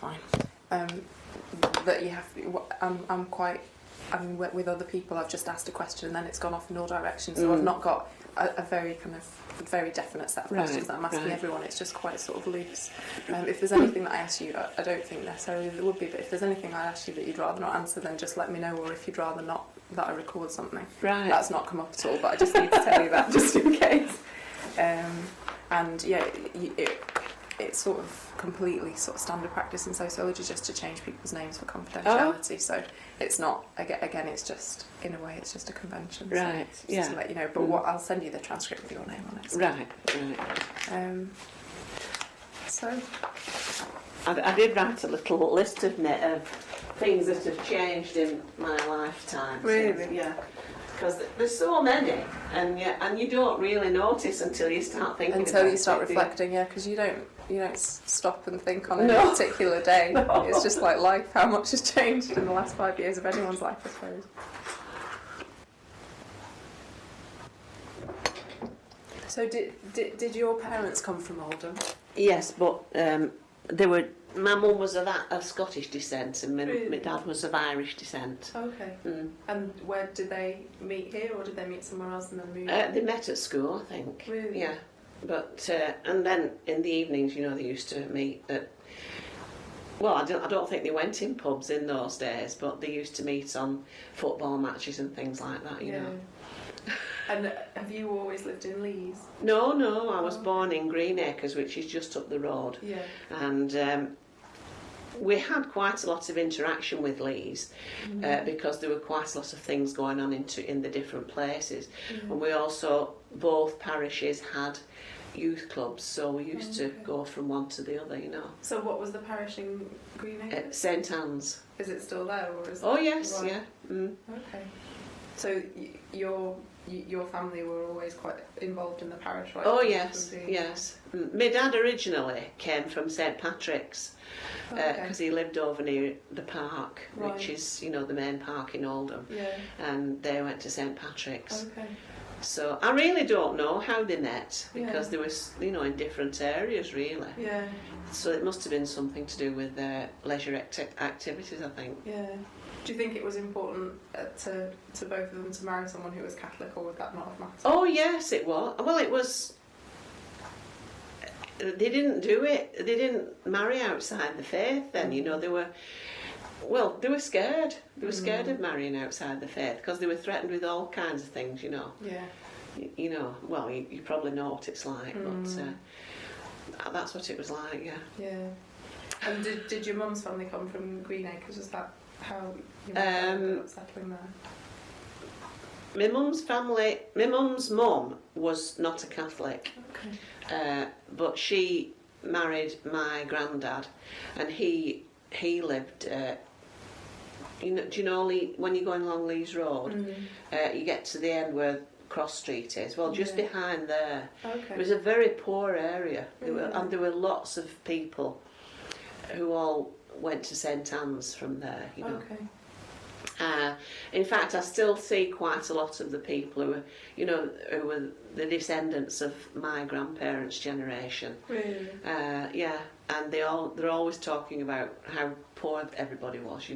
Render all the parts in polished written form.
fine. That you have. I'm quite. I mean, with other people, I've just asked a question and then it's gone off in all directions. So I've not got a very kind of very definite set of questions that I'm asking everyone. It's just quite sort of loose. If there's anything that I ask you, I don't think necessarily there would be, but if there's anything I ask you that you'd rather not answer, then just let me know, or if you'd rather not that I record something. Right. That's not come up at all, but I just need to tell you that just in case. And yeah, it's sort of completely sort of standard practice in sociology just to change people's names for confidentiality. So it's not, again, it's just, in a way, it's just a convention. Right, so just to let you know. But what I'll send you the transcript with your name on it. So. Right. So I did write a little list of things that have changed in my lifetime. Really? Yeah. Because there's so many, and you don't really notice until you start thinking. Until you start reflecting, yeah, because you don't stop and think on a particular day. No. It's just like life. How much has changed in the last 5 years of anyone's life, I suppose. So did your parents come from Oldham? Yes, but they were. My mum was of Scottish descent and my dad was of Irish descent. Okay. And where did they meet here, or did they meet somewhere else and then move? They met at school, I think. Really? Yeah. But and then in the evenings, they used to meet at. Well, I don't think they went in pubs in those days, but they used to meet on football matches and things like that. You know. And have you always lived in Leeds? No, I was born in Greenacres, which is just up the road. Yeah. And we had quite a lot of interaction with Leeds because there were quite a lot of things going on in the different places. And we also, both parishes had youth clubs, so we used to go from one to the other, So what was the parish in Greenacres? St Anne's. Is it still there, or is Oh yes, right? yeah. Okay. So your family were always quite involved in the parish, right? Oh yes, yes. My dad originally came from St Patrick's because he lived over near the park, which is the main park in Oldham. Yeah. And they went to St Patrick's. Okay. So I really don't know how they met because they were in different areas really. Yeah. So it must have been something to do with their leisure activities, I think. Yeah. Do you think it was important to both of them to marry someone who was Catholic, or would that not have mattered? Oh yes, it was. Well, it was. They didn't do it. They didn't marry outside the faith. Then they were. Well, they were scared. They were scared of marrying outside the faith because they were threatened with all kinds of things. Yeah. Well, you probably know what it's like, but that's what it was like. Yeah. Yeah. And did your mum's family come from Greenacres? Was that how your mum ended up settling there? My mum's mum was not a Catholic, but she married my granddad, and he lived. Do you know when you're going along Lees Road, you get to the end where Cross Street is? Well, just behind there, it was a very poor area, there were lots of people who all went to St Anne's from there. Okay. In fact, I still see quite a lot of the people who were the descendants of my grandparents' generation. Really? Yeah, and they're always talking about how poor everybody was.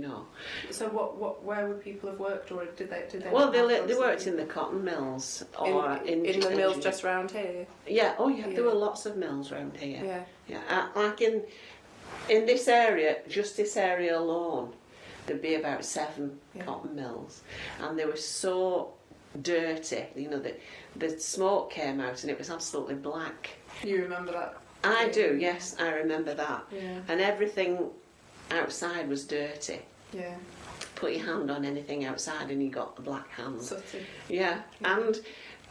So where would people have worked, or did they? Well, they worked in the cotton mills or in the mills just round here. Yeah. Oh yeah. There were lots of mills round here. Yeah. Yeah. Like in this area, just this area alone, there'd be about 7 cotton mills, and they were so dirty. The smoke came out and it was absolutely black. You remember that? I do, yes, I remember that. Yeah. And everything outside was dirty. Yeah. Put your hand on anything outside and you got a black hand. Sooty. Yeah. And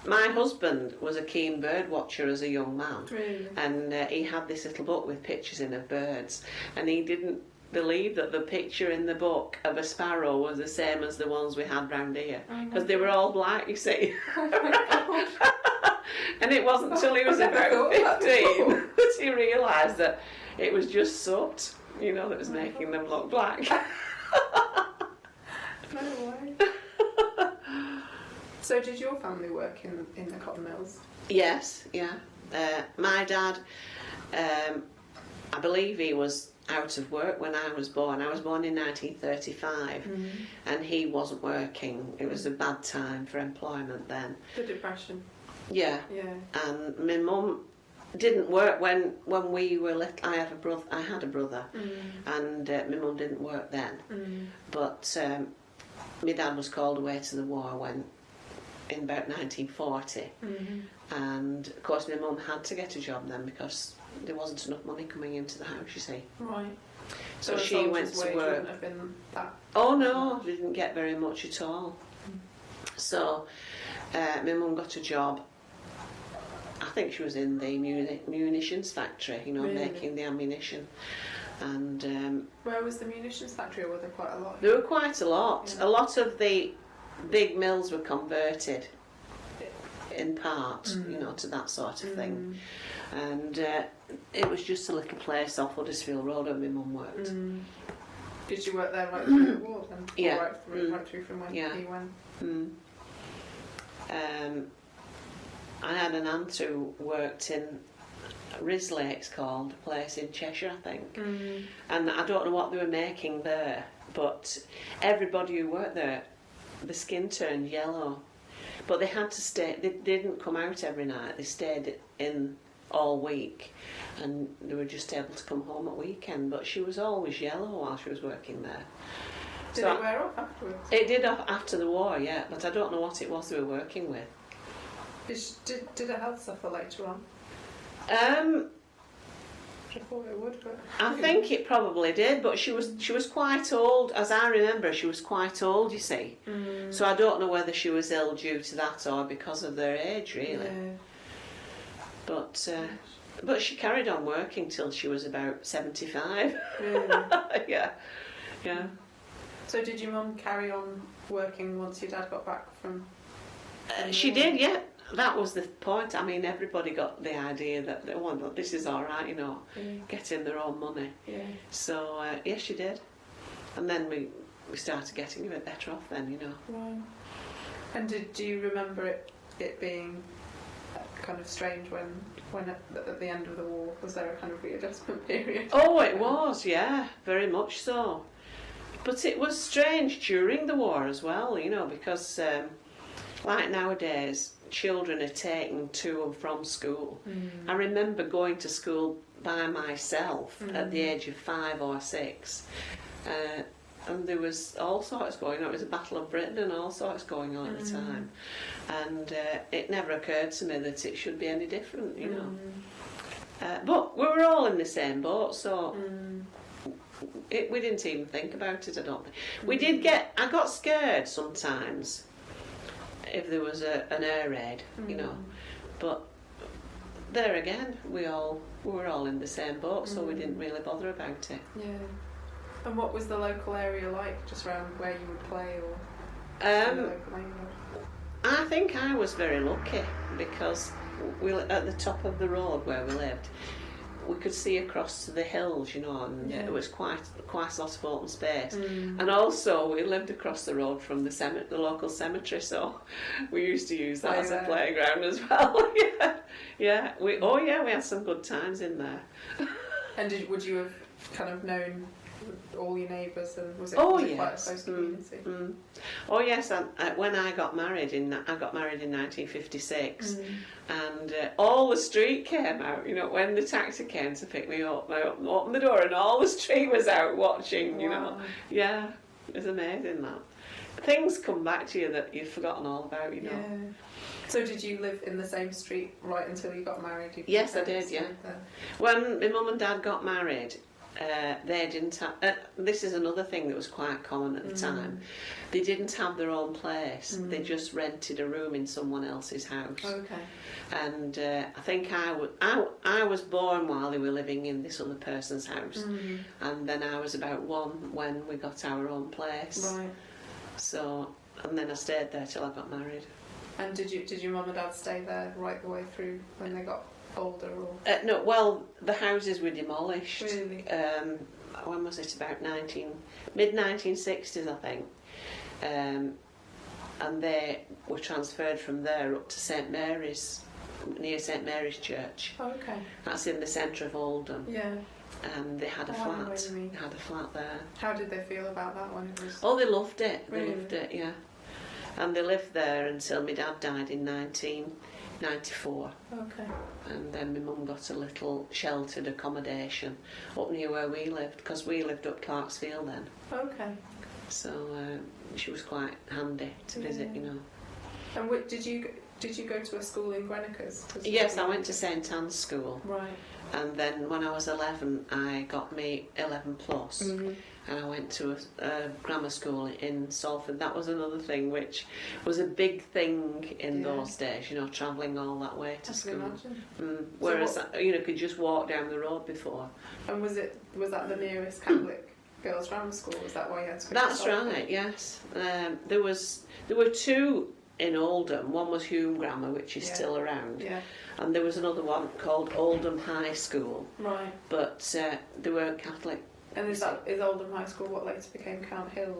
my husband was a keen bird watcher as a young man. Really? And he had this little book with pictures in of birds, and he didn't believe that the picture in the book of a sparrow was the same as the ones we had round here, because they were all black, you see. And it wasn't until he was about 15 that he realised that it was just soot, that was making them look black. No way. So did your family work in the cotton mills? Yes, yeah. My dad, I believe he was out of work when I was born. I was born in 1935, and he wasn't working. It was a bad time for employment then. The depression. Yeah. Yeah. And my mum didn't work when we were little. I had a brother, and my mum didn't work then. But my dad was called away to the war in about 1940, and of course my mum had to get a job then because there wasn't enough money coming into the house, you see. Right. So she went to work. Wouldn't have been that. Oh no, didn't get very much at all. So my mum got a job. I think she was in the munitions factory, Really? making the ammunition. And where was the munitions factory, or were there quite a lot? there were quite a lot. Yeah. A lot of the big mills were converted in part, to that sort of thing. And it was just a little place off Huddersfield Road where my mum worked. Did you work there right through the war then? Yeah. Or right through from when he went? I had an aunt who worked in Risley, it's called, a place in Cheshire, I think. And I don't know what they were making there, but everybody who worked there, the skin turned yellow. But they had to stay, they didn't come out every night, they stayed in all week, and they were just able to come home at weekend. But she was always yellow while she was working there. Did it wear off afterwards? It did after the war, yeah, but I don't know what it was they were working with. Did her health suffer later on? I thought it would, but I think it probably did, but she was quite old. As I remember, she was quite old, you see. So I don't know whether she was ill due to that or because of their age, really. Yeah. But she carried on working till she was about 75. Really? Yeah. So did your mum carry on working once your dad got back from She did, yeah. That was the point. I mean, everybody got the idea that this is all right, getting their own money. Yeah. So yes, she did, and then we started getting a bit better off then, Right. And do you remember it being kind of strange when at the end of the war, was there a kind of readjustment period? Oh, it was, yeah, very much so. But it was strange during the war as well, because like nowadays, children are taken to and from school. I remember going to school by myself at the age of 5 or 6, and there was all sorts going on. It was a Battle of Britain and all sorts going on at the time, and it never occurred to me that it should be any different, but we were all in the same boat, so we didn't even think about it, I don't think. I got scared sometimes if there was an air raid, but there again, we were all in the same boat, so we didn't really bother about it. Yeah. And what was the local area like, just around where you would play, or the local neighbourhood? I think I was very lucky because at the top of the road where we lived, we could see across to the hills, and it was quite a lot of open space. And also, we lived across the road from the local cemetery, so we used to use that as a playground as well. Yeah. We had some good times in there. And would you have kind of known all your neighbours, and was it yes. quite a close community? Oh yes, when I got married in 1956, and all the street came out. When the taxi came to pick me up, I opened the door and all the street was out watching. Wow. Yeah, it was amazing that things come back to you that you've forgotten all about. Yeah. So did you live in the same street right until you got married? Yes, I did. Yeah. When my mum and dad got married, they didn't have. This is another thing that was quite common at the time. They didn't have their own place. They just rented a room in someone else's house. Okay. And I think I was born while they were living in this other person's house, and then I was about 1 when we got our own place. Right. So, and then I stayed there till I got married. And did your mum and dad stay there right the way through when they got older, or? No, well, the houses were demolished. Really? When was it? About mid-1960s, I think. And they were transferred from there up to St Mary's near St Mary's Church. Oh, okay. That's in the centre of Oldham. Yeah. And they had a I know flat. what you mean. They had a flat there. How did they feel about that one? It was... Oh, they loved it. They Really? loved it, yeah. And they lived there until my dad died in 1994. Okay. And then my mum got a little sheltered accommodation up near where we lived, because we lived up Clarksfield then. Okay. So she was quite handy to visit, you know. And did you go to a school in Grenicas? Yes, I went to St Anne's School. Right. And then when I was 11, I got me 11 plus, and I went to a grammar school in Salford. That was another thing which was a big thing in those days, you know, travelling all that way to school. Whereas you could just walk down the road before. And was that the nearest Catholic girls' grammar school? Was that why you had to go to That's Salford? right. Yes, there were two in Oldham. One was Hume Grammar, which is still around. Yeah. And there was another one called Oldham High School, Right. but they weren't Catholic. And is Oldham High School what later became Count Hill?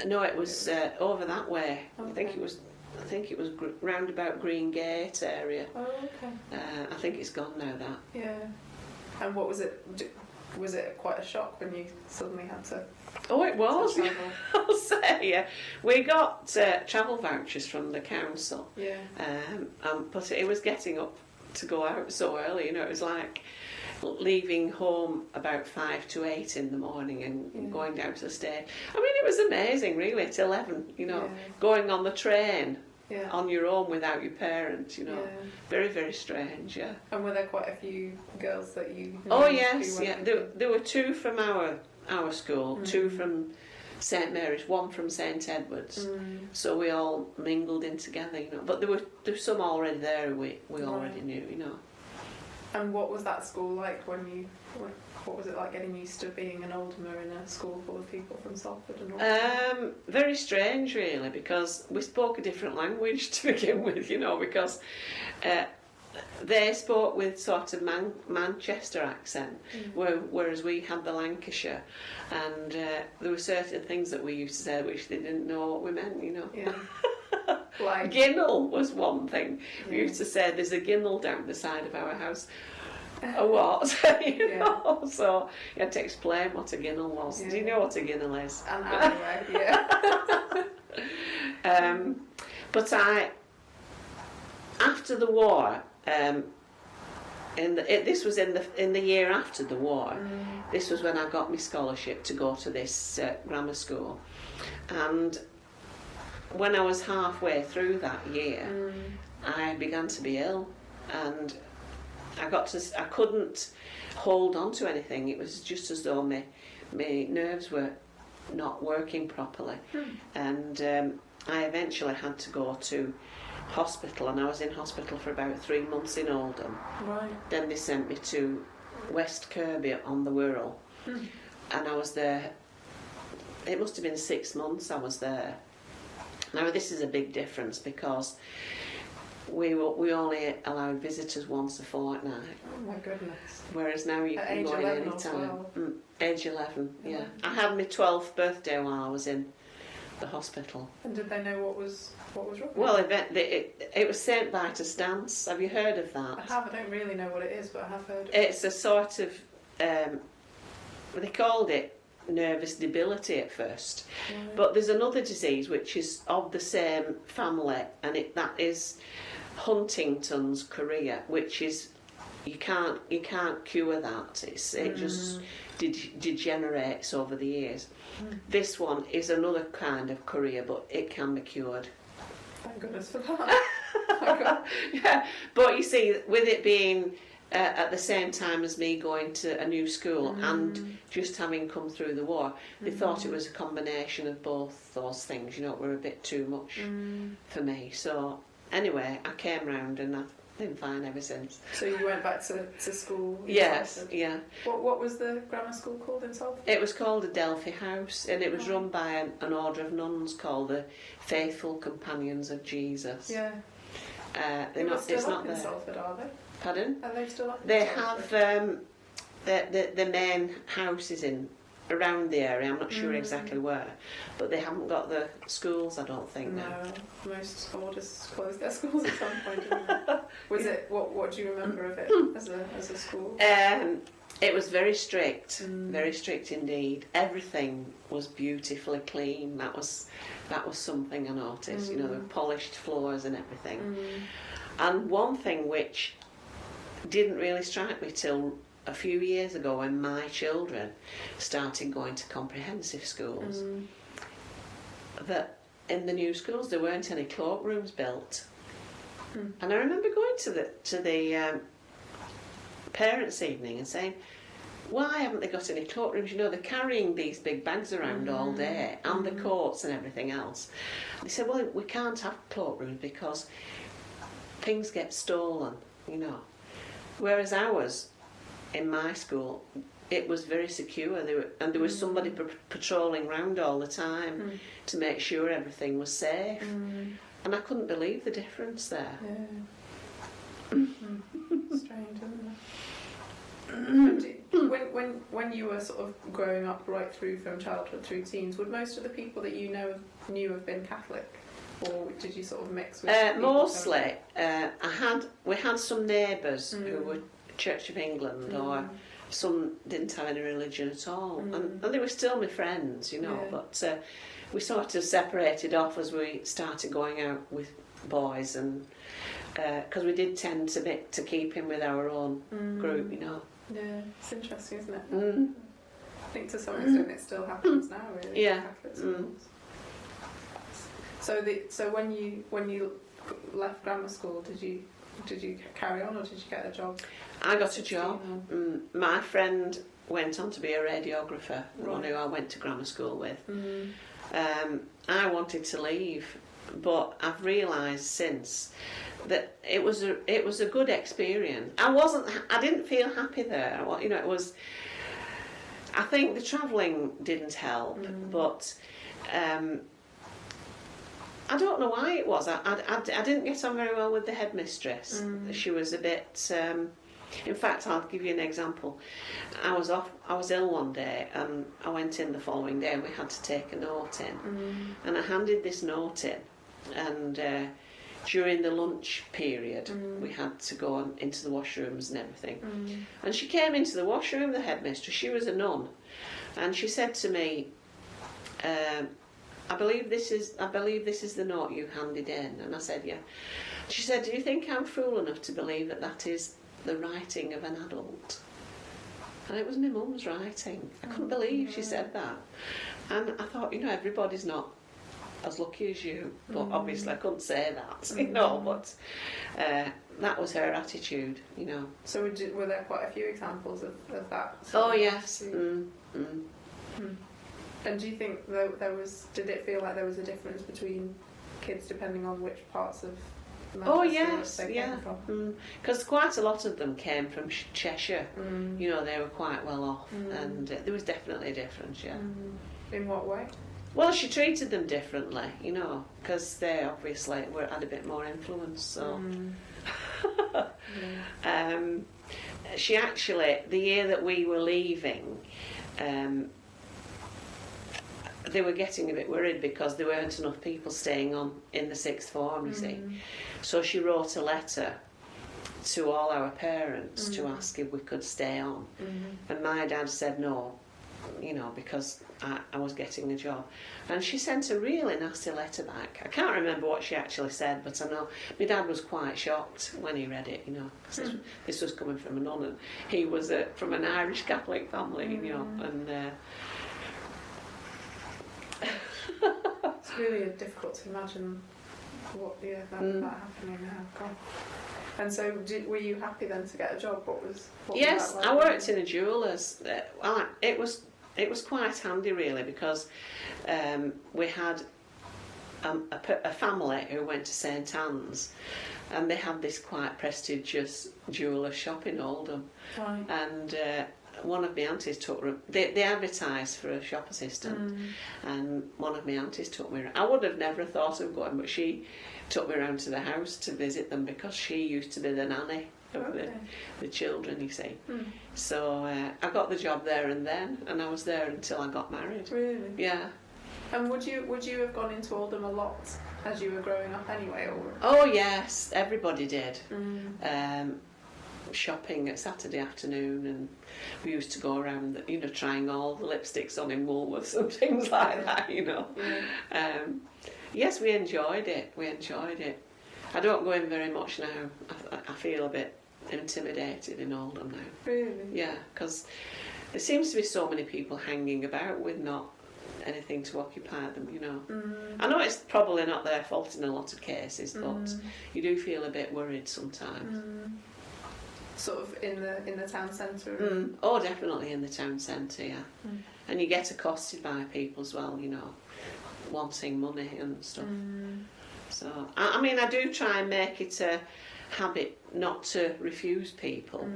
Or? No, it was over that way. Okay. I think it was round about Green Gate area. Oh, okay. I think it's gone now. That. Yeah. And what was it? Was it quite a shock when you suddenly had to? Oh, it was. to travel? I'll say, yeah. We got travel vouchers from the council. Yeah. But it was getting up to go out so early. You know, it was like leaving home about 5 to 8 in the morning and going down to the station. I mean, it was amazing, really. At 11, you know, going on the train on your own without your parents. You know, very, very strange. Yeah. And were there quite a few girls that you? Oh knew yes, who yeah. went There were two from our school, two from St Mary's, one from St Edward's. So we all mingled in together, you know. But there were some already there we already knew, you know. And what was that school like what was it like getting used to being an Oldhamer in a school full of people from Salford and all? Very strange, really, because we spoke a different language to begin with, you know, because they spoke with sort of Manchester accent, whereas we had the Lancashire, and there were certain things that we used to say which they didn't know what we meant, you know. Yeah. Like Ginnell was one thing. We used to say there's a ginnell down the side of our house. A what? You know? So you had to explain what a ginnell was. Do you know what a ginnell is? An alleyway, yeah. But after the war, this was in the year after the war. This was when I got my scholarship to go to this grammar school, and when I was halfway through that year, I began to be ill, and I couldn't hold on to anything. It was just as though my nerves were not working properly, and I eventually had to go to hospital, and I was in hospital for about 3 months in Oldham. Right. Then they sent me to West Kirby on the Wirral, and I was there. It must have been 6 months I was there. Now this is a big difference because we only allowed visitors once a fortnight. Oh my goodness. Whereas now you At can age go in 11 any or time. 12? Age 11, yeah. I had my 12th birthday while I was in the hospital. And did they know what was wrong? Well, it was St Vitus dance. Have you heard of that? I have. I don't really know what it is, but I have heard of it. It's a sort of they called it nervous debility at first, but there's another disease which is of the same family, and that is Huntington's chorea, which is you can't cure that. It just degenerates over the years. This one is another kind of chorea, but it can be cured. Thank goodness for that. Yeah, but you see, with it being at the same time as me going to a new school and just having come through the war, they thought it was a combination of both those things, you know, were a bit too much for me. So anyway, I came round and I've been fine ever since. So you went back to school in Yes, Salford? yeah. What was the grammar school called in Salford? It was called Adelphi House, and it was run by an order of nuns called the Faithful Companions of Jesus. Yeah. They're not. Still It's up not in there. Salford, are they? Pardon? Are they still up? They in Salford? have the main house is in around the area. I'm not sure exactly where, but they haven't got the schools, I don't think. No, now. most orders closed their schools at some point, didn't they? Was it, what do you remember of it as a school? It was very strict, very strict indeed. Everything was beautifully clean. That was something I noticed. You know, the polished floors and everything. And one thing which didn't really strike me till a few years ago, when my children started going to comprehensive schools, that in the new schools there weren't any cloakrooms built. And I remember going to the parents' evening and saying, why haven't they got any cloakrooms? You know, they're carrying these big bags around all day, and the coats and everything else. And they said, well, we can't have cloakrooms because things get stolen, you know. Whereas ours, in my school, it was very secure. There was somebody patrolling round all the time to make sure everything was safe. And I couldn't believe the difference there. Yeah. Strange, isn't it? When you were sort of growing up right through from childhood through teens, would most of the people that you knew have been Catholic, or did you sort of mix with people? Mostly, we had some neighbours who were Church of England, or some didn't have any religion at all, and they were still my friends, you know. Yeah. But we sort of separated off as we started going out with boys, and because we did tend to keep in with our own group, you know. Yeah, it's interesting, isn't it? I think to some extent it still happens now, really. Yeah. Catholic schools. So when you left grammar school, did you carry on, or did you get a job? I got a job. My friend went on to be a radiographer, the one who I went to grammar school with. I wanted to leave, but I've realised since that it was a good experience. I didn't feel happy there. You know, it was. I think the travelling didn't help, but I don't know why it was. I didn't get on very well with the headmistress. She was a bit. In fact, I'll give you an example. I was ill one day, and I went in the following day, and we had to take a note in. And I handed this note in, and during the lunch period, we had to go into the washrooms and everything. And she came into the washroom, the headmistress. She was a nun, and she said to me, I believe this is the note you handed in. And I said, yeah. She said, do you think I'm fool enough to believe that is the writing of an adult? And it was my mum's writing. I couldn't believe she said that. And I thought, you know, everybody's not as lucky as you. But obviously I couldn't say that, you know, but that was her attitude, you know. So were there quite a few examples of that? Oh, yes. And do you think did it feel like there was a difference between kids depending on which parts of Manchester they came from? Because quite a lot of them came from Cheshire. You know, they were quite well off, and there was definitely a difference, yeah. In what way? Well, she treated them differently, you know, because they obviously had a bit more influence, so... She actually, the year that we were leaving, they were getting a bit worried because there weren't enough people staying on in the sixth form, you see. So she wrote a letter to all our parents to ask if we could stay on. And my dad said no, you know, because I was getting a job. And she sent a really nasty letter back. I can't remember what she actually said, but I know my dad was quite shocked when he read it, you know, because this was coming from a nun, and he was from an Irish Catholic family, you know, and... It's really difficult to imagine that happening now. God. And so, were you happy then to get a job? What yes, was that like? I worked in a jeweller's. Well, it was quite handy really, because we had a family who went to St Anne's, and they had this quite prestigious jeweller shop in Oldham, and. One of my aunties took me. They advertised for a shop assistant, and one of my aunties took me around. I would have never thought of going, but she took me around to the house to visit them because she used to be the nanny of the children, you see. So I got the job there and then, and I was there until I got married. Really? Yeah. And would you have gone into Oldham a lot as you were growing up anyway? Or? Oh yes, everybody did. Shopping at Saturday afternoon, and we used to go around, trying all the lipsticks on in Woolworths and things like that, Yeah. Yes, we enjoyed it. I don't go in very much now. I feel a bit intimidated in Oldham now. Really? Yeah, because there seems to be so many people hanging about with not anything to occupy them, I know it's probably not their fault in a lot of cases, but you do feel a bit worried sometimes. Sort of in the town centre? Oh, definitely in the town centre, yeah. And you get accosted by people as well, wanting money and stuff. So, I mean, I do try and make it a habit not to refuse people,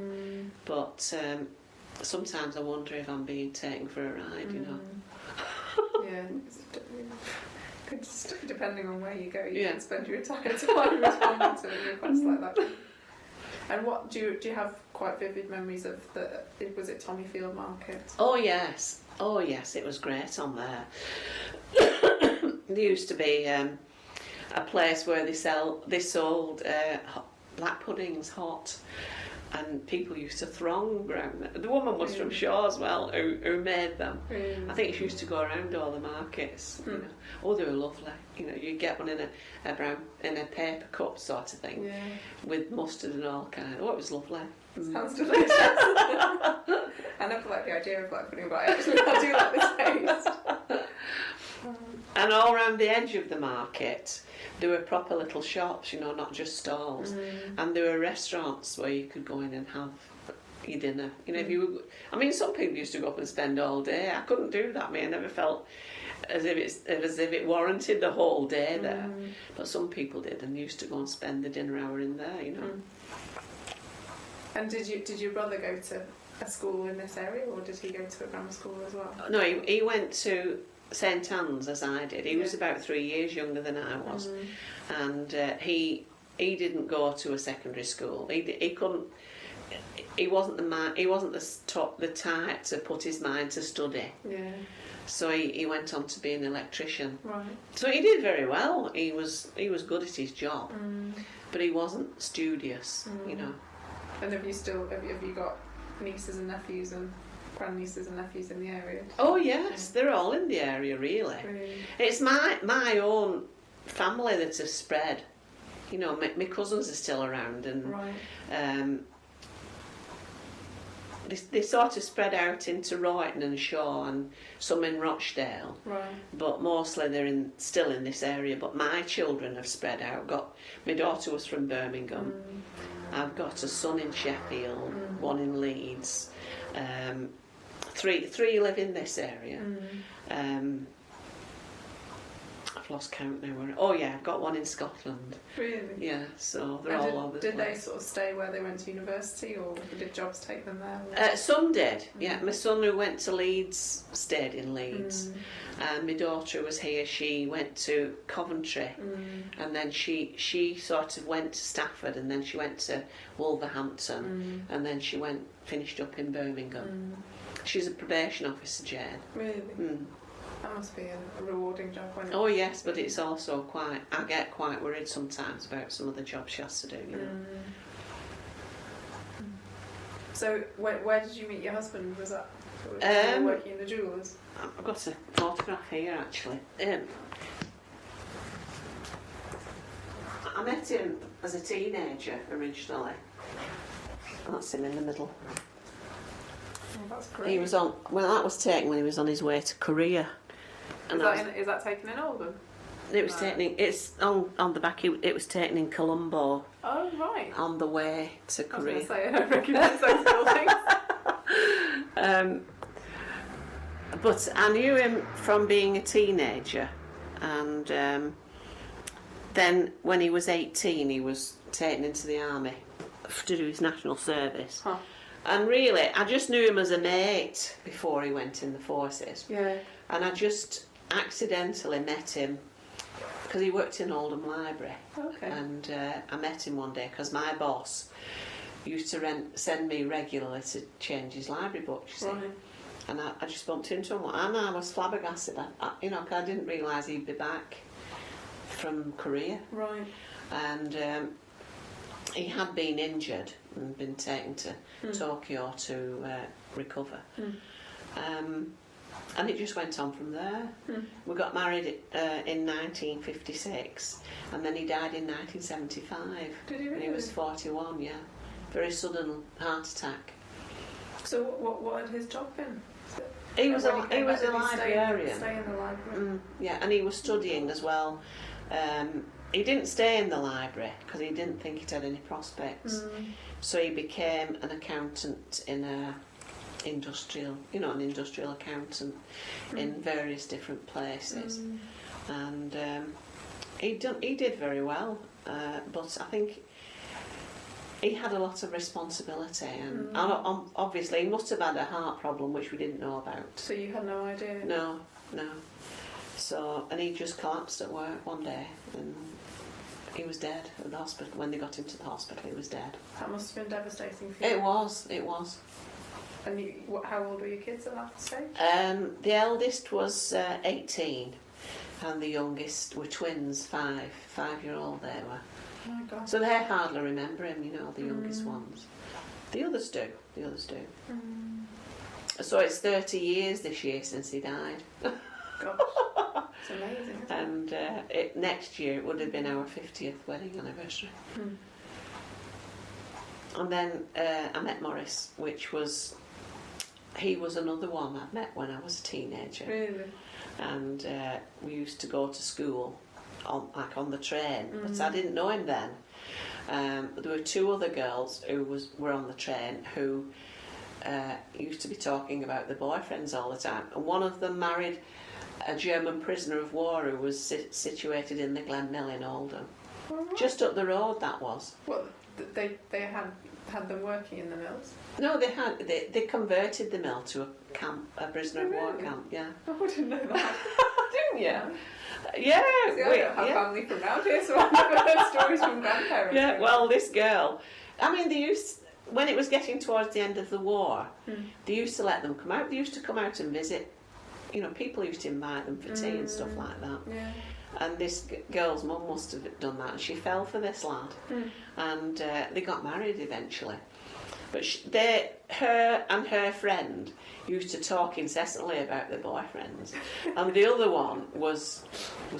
but sometimes I wonder if I'm being taken for a ride, Yeah. Just depending on where you go, you can spend your entire time responding to a request like that. And what do you have quite vivid memories of was it Tommyfield Market? Oh yes, it was great on there. There used to be a place where they sold black puddings hot, and people used to throng around there. The woman was from Shaw as well, who made them. I think she used to go around all the markets. Oh, they were lovely. You get one in a paper cup sort of thing, with mustard and all kind. Oh, it was lovely. Sounds delicious. I never like the idea of black pudding, but I do like the taste. And all around the edge of the market, there were proper little shops, not just stalls. And there were restaurants where you could go in and have your dinner. If you were, some people used to go up and spend all day. I couldn't do that. I never felt as if it warranted the whole day there. But some people did, and used to go and spend the dinner hour in there. And did your brother go to a school in this area, or did he go to a grammar school as well? No, he went to St Anne's as I did. He was about 3 years younger than I was, and he didn't go to a secondary school. He couldn't. He wasn't the type to put his mind to study. Yeah. So he went on to be an electrician. Right. So he did very well. He was good at his job, but he wasn't studious. And have you got nieces and nephews and grandnieces and nephews in the area? Oh yes, they're all in the area really. It's my own family that has spread. My cousins are still around, and they sort of spread out into Royton and Shaw, and some in Rochdale. Right. But mostly they're still in this area. But my children have spread out. My daughter was from Birmingham. I've got a son in Sheffield, one in Leeds. Three live in this area. I've lost count now. Oh yeah, I've got one in Scotland. Really? Yeah, so they're all over the place. Did they sort of stay where they went to university, or did jobs take them there? Some did, yeah. My son who went to Leeds stayed in Leeds. And my daughter was here, she went to Coventry. And then she sort of went to Stafford, and then she went to Wolverhampton. And then she finished up in Birmingham. She's a probation officer, Jane. Really? That must be a rewarding job. Oh yes, but it's also I get quite worried sometimes about some of the jobs she has to do. So where did you meet your husband? Was that working in the jewellers? I've got a photograph here actually. I met him as a teenager originally. That's him in the middle. Oh, that's great. He was that was taken when he was on his way to Korea. And is that taken in Oldham? It was taken. It's on the back. It was taken in Colombo. Oh right. On the way to Korea. I was going to say I don't recognise those buildings. But I knew him from being a teenager, and then when he was 18, he was taken into the army to do his national service. Huh. And really, I just knew him as a mate before he went in the forces. Yeah. And I just accidentally met him because he worked in Oldham Library. Okay. And I met him one day because my boss used to send me regularly to change his library books, you see. Right. And I just bumped into him, and I was flabbergasted. You know, 'cause I didn't realise he'd be back from Korea. Right. And he had been injured and been taken to Tokyo to recover. And it just went on from there. We got married in 1956, and then he died in 1975. Did he And really? he was 41, yeah. Very sudden heart attack. So what had his job been? He was a When came back, did he librarian. Stay in the library. Yeah, and he was studying as well. He didn't stay in the library because he didn't think it had any prospects. So he became an accountant in an industrial accountant in various different places. And he did very well, but I think he had a lot of responsibility, and obviously he must have had a heart problem which we didn't know about. So you had no idea? No. So, and he just collapsed at work one day, and he was dead at the hospital. When they got him to the hospital, he was dead. That must have been devastating for you. It was. And how old were your kids at that stage? The eldest was 18, and the youngest were twins, 5-year-old they were. Oh my God. So they hardly remember him, the youngest ones. The others do. So it's 30 years this year since he died. Gosh, it's amazing, isn't it? And next year it would have been our 50th wedding anniversary. And then I met Morris, he was another one I met when I was a teenager. Really? And we used to go to school on the train, but I didn't know him then. There were two other girls who were on the train who used to be talking about their boyfriends all the time, and one of them married a German prisoner of war who was situated in the Glen Mill in Oldham. Right. Just up the road that was. What, they had them working in the mills? No, they converted the mill to a prisoner of war Really? camp, yeah. Oh, I didn't know that. Didn't you? Yeah. See, I don't have family from around here, so I've never heard stories from grandparents. Yeah, well, this girl, when it was getting towards the end of the war, they used to let them come out. They used to come out and visit. People used to invite them for tea and stuff like that. Yeah. And this girl's mum must have done that, and she fell for this lad. And they got married eventually. But her and her friend used to talk incessantly about their boyfriends. And the other one was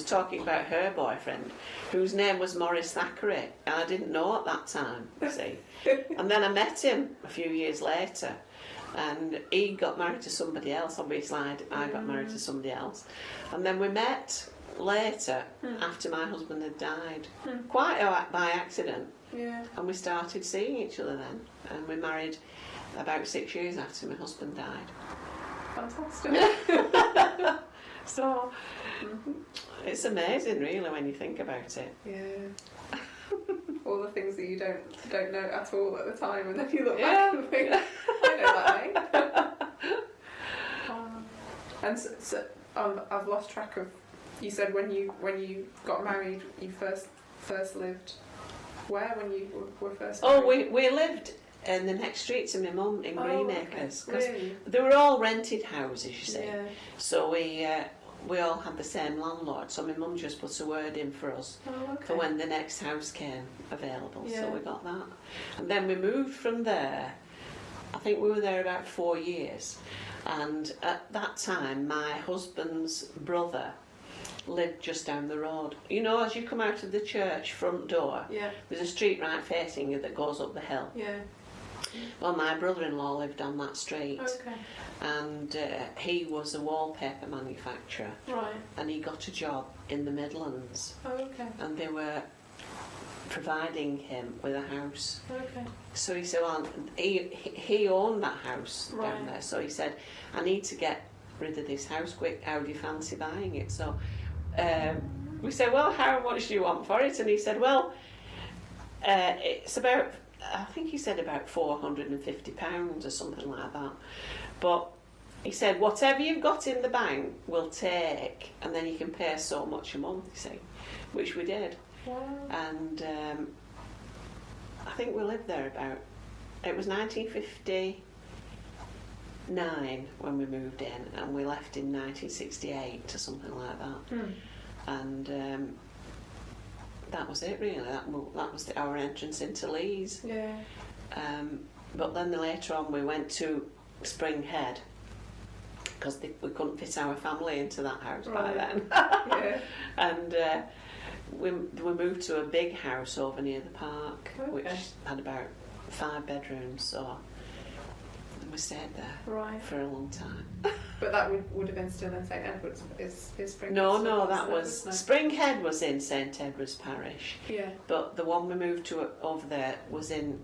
talking about her boyfriend, whose name was Maurice Thackeray. And I didn't know at that time, you see. And then I met him a few years later. And he got married to somebody else. Obviously, I got married to somebody else. And then we met later, after my husband had died, quite by accident. Yeah. And we started seeing each other then. And we married about 6 years after my husband died. Fantastic. So, it's amazing, really, when you think about it. Yeah. All the things that you don't know at all at the time, and then you look Yeah. back and think, I know that name. And so I've lost track of. You said when you got married, you first lived where when you were first married? Oh, we lived in the next street to my mum in Greenacres. Okay. Really? They were all rented houses, you see. Yeah. So we all had the same landlord, so my mum just put a word in for us for when the next house came available. Yeah. So we got that. And then we moved from there. I think we were there about 4 years. And at that time, my husband's brother lived just down the road. As you come out of the church front door, Yeah. there's a street right facing you that goes up the hill. Yeah. Well, my brother-in-law lived on that street. Okay. And he was a wallpaper manufacturer, Right. and he got a job in the Midlands, Oh, okay. and they were providing him with a house. Okay. So he said, well, he owned that house down Right. there, so he said, I need to get rid of this house quick, how do you fancy buying it? So we said, well, how much do you want for it? And he said, well, it's about, I think he said about £450 or something like that. But he said, whatever you've got in the bank, we'll take, and then you can pay so much a month, you see, which we did. Wow. And I think we lived there about It was 1959 when we moved in, and we left in 1968 or something like that. And that was it really. That was our entrance into Leeds. Yeah. But then later on we went to Spring Head because we couldn't fit our family into that house by then. Yeah. And we moved to a big house over near the park, which had about 5 bedrooms, so we stayed there for a long time. But that would have been still in St Edward's, is Spring Head? No, that was... Spring Head was in St Edward's Parish. Yeah. But the one we moved to over there was in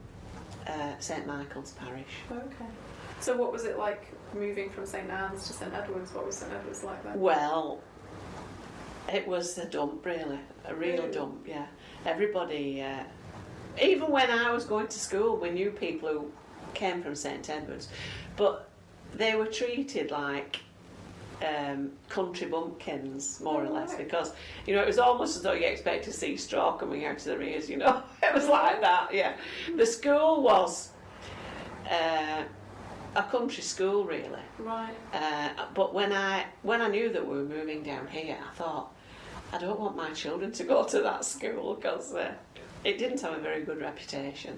St Michael's Parish. Okay. So what was it like moving from St Anne's to St Edward's? What was St Edward's like then? Well, it was a dump really, a real dump, yeah. Everybody, even when I was going to school, we knew people who came from St Edward's, but they were treated like country bumpkins, more or less, because, you know, it was almost as though you expect to see straw coming out of their ears, you know. It was like that, yeah. The school was a country school, really. Right. But when I knew that we were moving down here, I thought, I don't want my children to go to that school because it didn't have a very good reputation.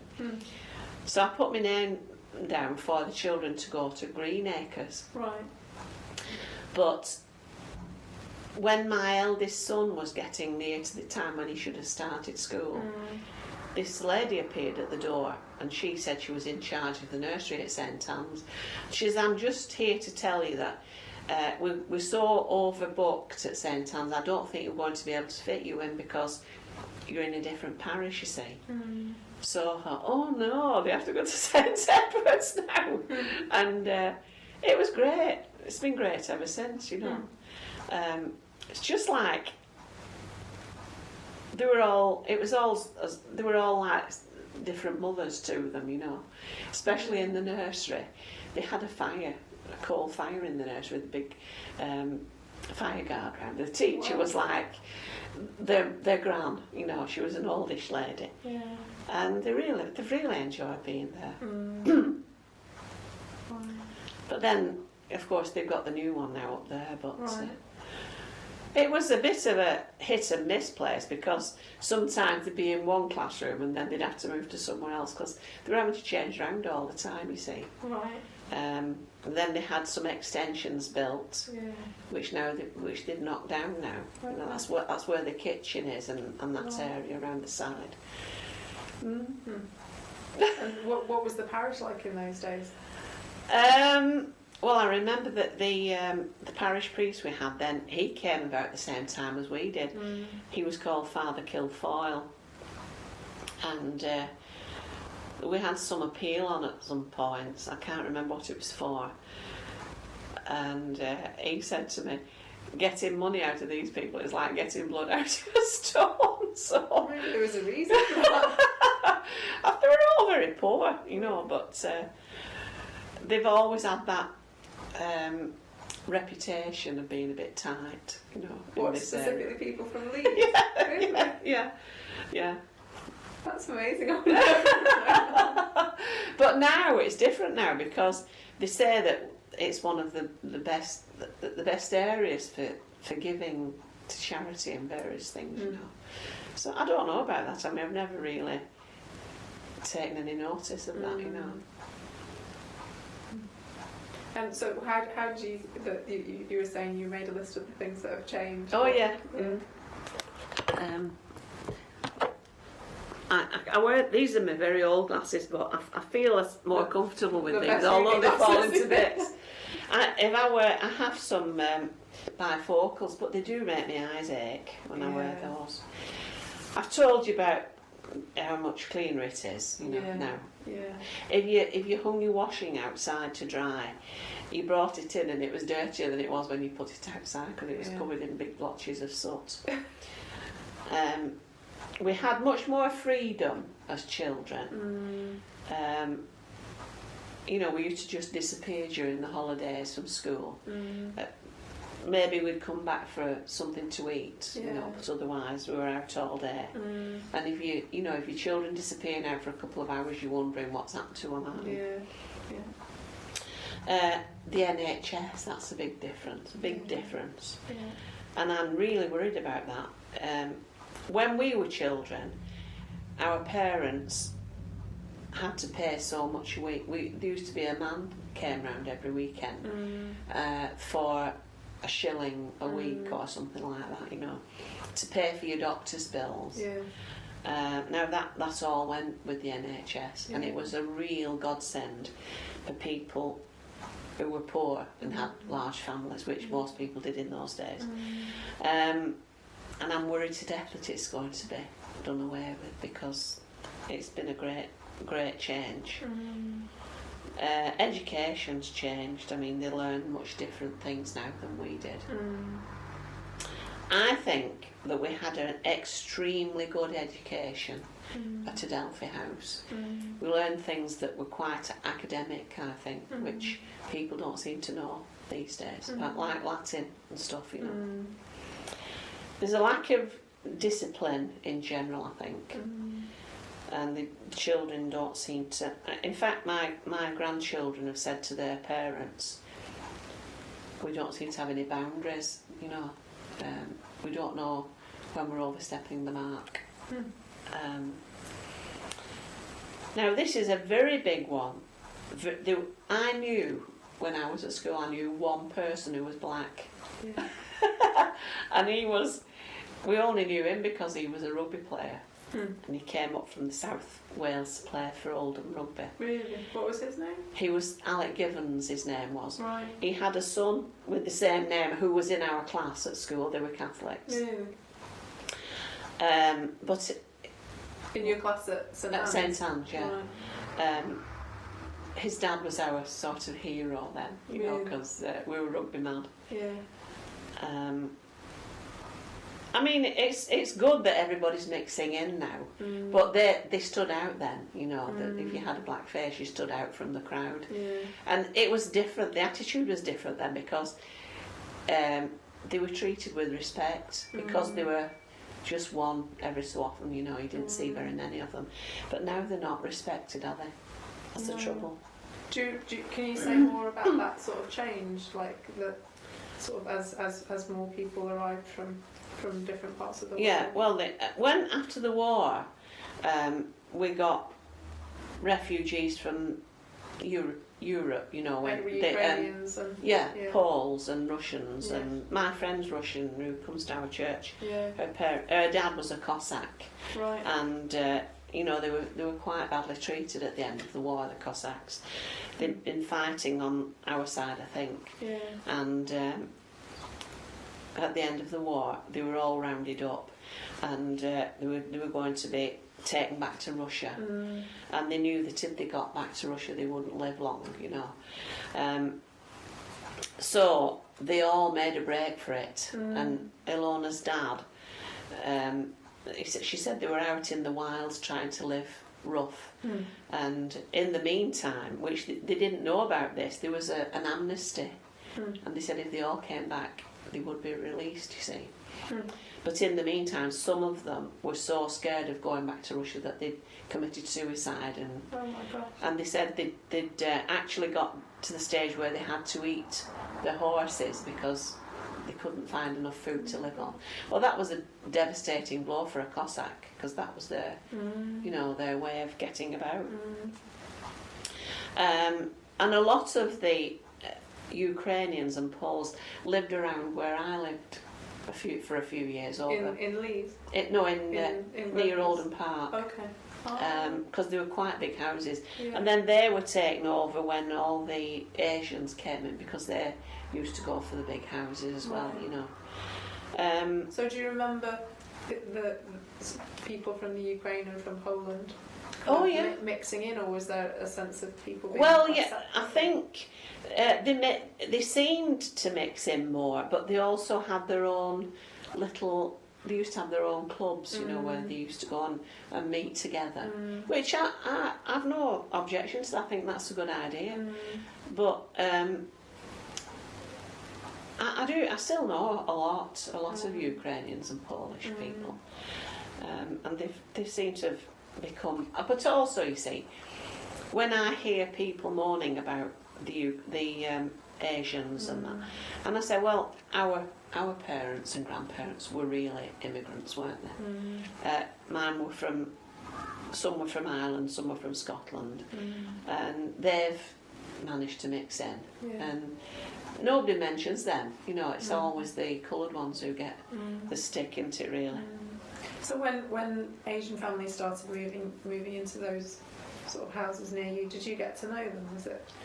So I put my name down for the children to go to Greenacres. Right. But when my eldest son was getting near to the time when he should have started school, this lady appeared at the door and she said she was in charge of the nursery at St Anne's. She says, I'm just here to tell you that we're so overbooked at St Anne's, I don't think we're going to be able to fit you in because you're in a different parish, you see. So I thought, oh no, they have to go to St Edward's now. And it was great. It's been great ever since, you know. It's just like they were all like different mothers to them, you know. Especially in the nursery, they had a coal fire in the nursery with a big fire guard round. The teacher was like their gran, you know. She was an oldish lady, and they've really enjoyed being there. But then, of course, they've got the new one now up there, but it was a bit of a hit and miss place because sometimes they'd be in one classroom and then they'd have to move to somewhere else because they were having to change around all the time, you see. Right. And then they had some extensions built, which they've knocked down now. You know, that's where the kitchen is and that area around the side. And what was the parish like in those days? Well, I remember that the parish priest we had then, he came about the same time as we did. He was called Father Kilfoyle, and we had some appeal on at some points. I can't remember what it was for. And he said to me, getting money out of these people is like getting blood out of a stone. So there was a reason for that. They were all very poor, you know, but they've always had that reputation of being a bit tight, you know. What, specifically people from Leeds? Yeah. That's amazing. But now it's different now because they say that it's one of the best areas for giving to charity and various things, you know. So I don't know about that. I mean, I've never really taken any notice of that, you know. And so how did you were saying you made a list of the things that have changed? Oh yeah. I wear these are my very old glasses, but I feel more comfortable with these, although they fall into bits. I have some bifocals, but they do make my eyes ache when I wear those. I've told you about how much cleaner it is, you know, now. Yeah. If you hung your washing outside to dry, you brought it in and it was dirtier than it was when you put it outside because it was covered in big blotches of soot. We had much more freedom as children. You know, we used to just disappear during the holidays from school. maybe we'd come back for something to eat, you know, Yeah. but otherwise we were out all day. And if you know, if your children disappear now for a couple of hours, you're wondering what's happened to them. aren't you? The NHS, that's a big difference, difference. Yeah. And I'm really worried about that. When we were children, our parents had to pay so much a week. There used to be a man came round every weekend for a shilling a week or something like that, you know, to pay for your doctor's bills. Now that all went with the NHS, and it was a real godsend for people who were poor and had large families, which most people did in those days. And I'm worried to death that it's going to be done away with, because it's been a great change. Education's changed. I mean, they learn much different things now than we did. I think that we had an extremely good education at Adelphi House. We learned things that were quite academic, I think, which people don't seem to know these days, like Latin and stuff, you know. There's a lack of discipline in general, I think. And the children don't seem to... In fact, my grandchildren have said to their parents, we don't seem to have any boundaries, you know. We don't know when we're overstepping the mark. Now, this is a very big one. I knew, when I was at school, I knew one person who was black. And we only knew him because he was a rugby player. And he came up from the South Wales to play for Oldham Rugby. Really? What was his name? He was Alec Givens, his name was. Right. He had a son with the same name who was in our class at school. They were Catholics. Really? But In your class at St Anne's? St Anne's, yeah. Right. His dad was our sort of hero then, you know, because we were rugby mad. Yeah. I mean, it's good that everybody's mixing in now, but they stood out then, you know, that if you had a black face, you stood out from the crowd. And it was different, the attitude was different then, because they were treated with respect, because they were just one every so often, you know, you didn't see very many of them. But now they're not respected, are they? That's the trouble. Can you say more about that sort of change, like the sort of as more people arrived from different parts of the world? Yeah, well, when after the war, we got refugees from Europe, you know, Like Ukrainians and Poles and Russians, and my friend's Russian who comes to our church. Her dad was a Cossack, right? And you know, they were quite badly treated at the end of the war. The Cossacks, they'd been fighting on our side, I think, and at the end of the war, they were all rounded up, and they were going to be taken back to Russia, and they knew that if they got back to Russia, they wouldn't live long, you know. So they all made a break for it, and Ilona's dad, she said they were out in the wilds trying to live rough, and in the meantime, which they didn't know about this, there was an amnesty, and they said if they all came back, they would be released, you see. But in the meantime, some of them were so scared of going back to Russia that they'd committed suicide, and Oh my gosh. and they said they'd actually got to the stage where they had to eat the horses because they couldn't find enough food to live on. Well, that was a devastating blow for a Cossack, because that was their, you know, their way of getting about. And a lot of the Ukrainians and Poles lived around where I lived for a few years over. In Leeds? In near Redlands. Oldham Park. Okay. Because they were quite big houses, and then they were taken over when all the Asians came in, because they used to go for the big houses as well, you know. So do you remember the people from the Ukraine and from Poland mixing in, or was there a sense of people being I think they seemed to mix in more, but they also had their own little... They used to have their own clubs, you know, where they used to go and meet together, which I've no objections to. I think that's a good idea. But I do. I still know a lot of Ukrainians and Polish people, and they seem to have become. But also, you see, when I hear people moaning about the Asians and that, and I say, well, our parents and grandparents were really immigrants, weren't they? Mine were some were from Ireland, some were from Scotland, and they've managed to mix in, and nobody mentions them. You know, it's always the coloured ones who get the stick, isn't it, really? So when Asian families started moving into those sort of houses near you, did you get to know them?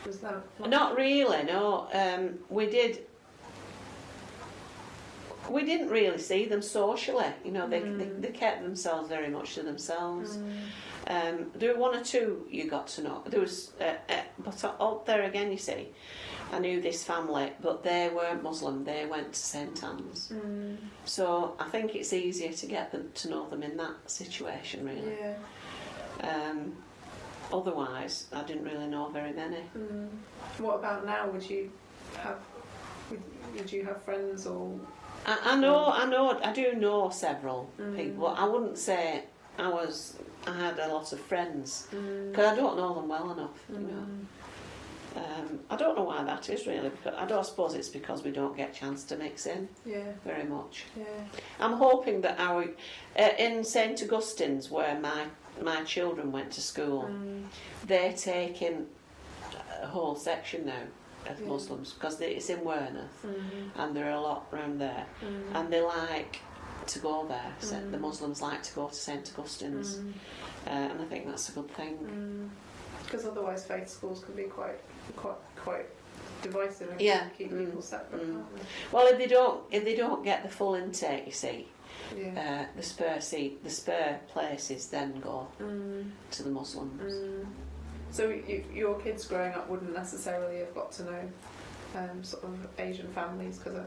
Was that Not really, no. We didn't really see them socially. You know, they kept themselves very much to themselves. There were one or two you got to know. There was, but out there again, you see, I knew this family, but they weren't Muslim. They went to St Anne's. So I think it's easier to get them to know them in that situation, really. Yeah. Otherwise, I didn't really know very many. What about now? Would you have friends or? I do know several people. I wouldn't say I had a lot of friends because I don't know them well enough. You know. I don't know why that is really. Because I don't suppose it's because we don't get a chance to mix in very much. Yeah. I'm hoping that in St Augustine's, where my children went to school, they're taking a whole section now of Muslims because it's in Wearmouth, and there are a lot around there, and they like to go there. So the Muslims like to go to St Augustine's, and I think that's a good thing. Because otherwise, faith schools can be quite divisive and keep people separate. Well, if they don't get the full intake, you see, the spare places then go to the Muslims. So your kids growing up wouldn't necessarily have got to know sort of Asian families, because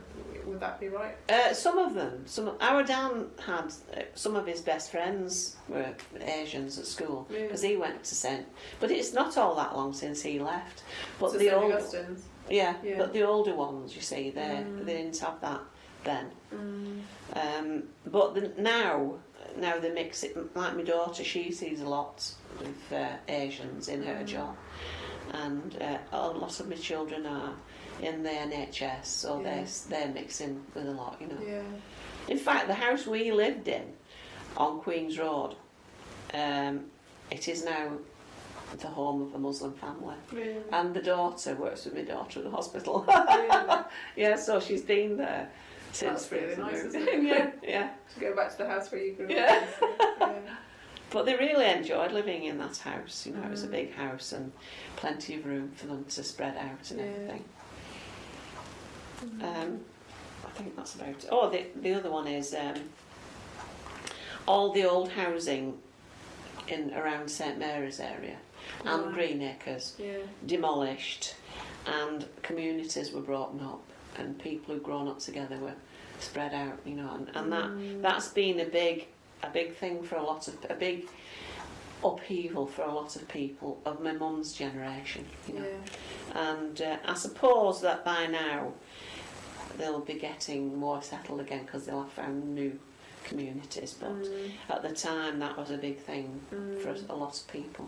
would that be right? Some of them. Our Dan had some of his best friends were Asians at school because he went to St. But it's not all that long since he left. But so the St. old, Augustine's? yeah, but the older ones, you see, they didn't have that then. But now they mix it. Like my daughter, she sees a lot of Asians in her job, and a lot of my children are in the NHS, so they're mixing with a lot, you know. Yeah. In fact, the house we lived in on Queen's Road, it is now the home of a Muslim family. Really? And the daughter works with my daughter at the hospital. Really? Yeah, so she's been there since. That's really nice, moved. isn't it? Yeah. To go back to the house where you grew up. Yeah. Yeah. But they really enjoyed living in that house. You know, it was a big house and plenty of room for them to spread out and everything. I think that's about it. Oh, the other one is all the old housing in around St Mary's area and Greenacres demolished, and communities were broken up, and people who'd grown up together were spread out. You know, and that's been a big thing for a big upheaval for a lot of people of my mum's generation. You know, and I suppose that by now they'll be getting more settled again because they'll have found new communities, but at the time that was a big thing for a lot of people.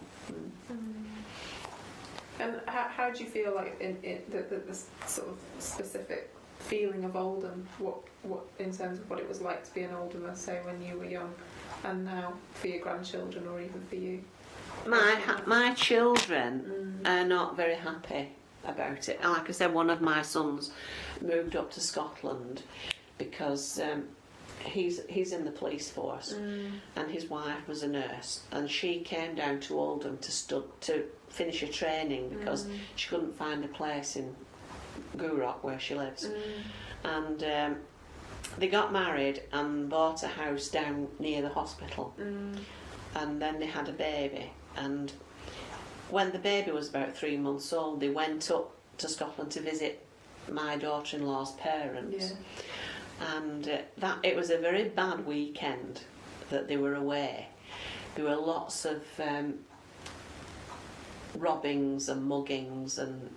And how do you feel like in the sort of specific feeling of Oldham, what in terms of what it was like to be an Oldhamer, say when you were young, and now for your grandchildren or even for you? My children are not very happy about it. And like I said, one of my sons moved up to Scotland because he's in the police force, and his wife was a nurse, and she came down to Oldham to finish her training because she couldn't find a place in Gourock where she lives, and they got married and bought a house down near the hospital, and then they had a baby, and when the baby was about 3 months old, they went up to Scotland to visit my daughter-in-law's parents. And that it was a very bad weekend that they were away. There were lots of robbings and muggings and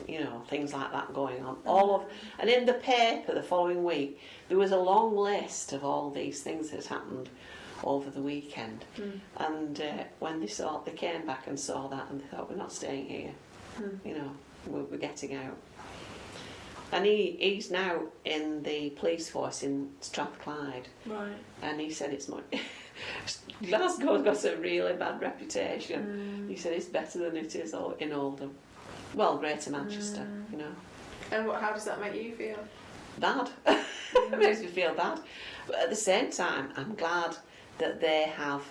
you know, things like that going on. And in the paper the following week, there was a long list of all these things that had happened over the weekend. And when they came back and saw that, and they thought, we're not staying here, you know, we're getting out. And he's now in the police force in Strathclyde. Right. And he said it's much. Glasgow's got a really bad reputation. He said it's better than it is in Oldham. Well, Greater Manchester, you know. And how does that make you feel? Bad. It makes me feel bad. But at the same time, I'm glad that they have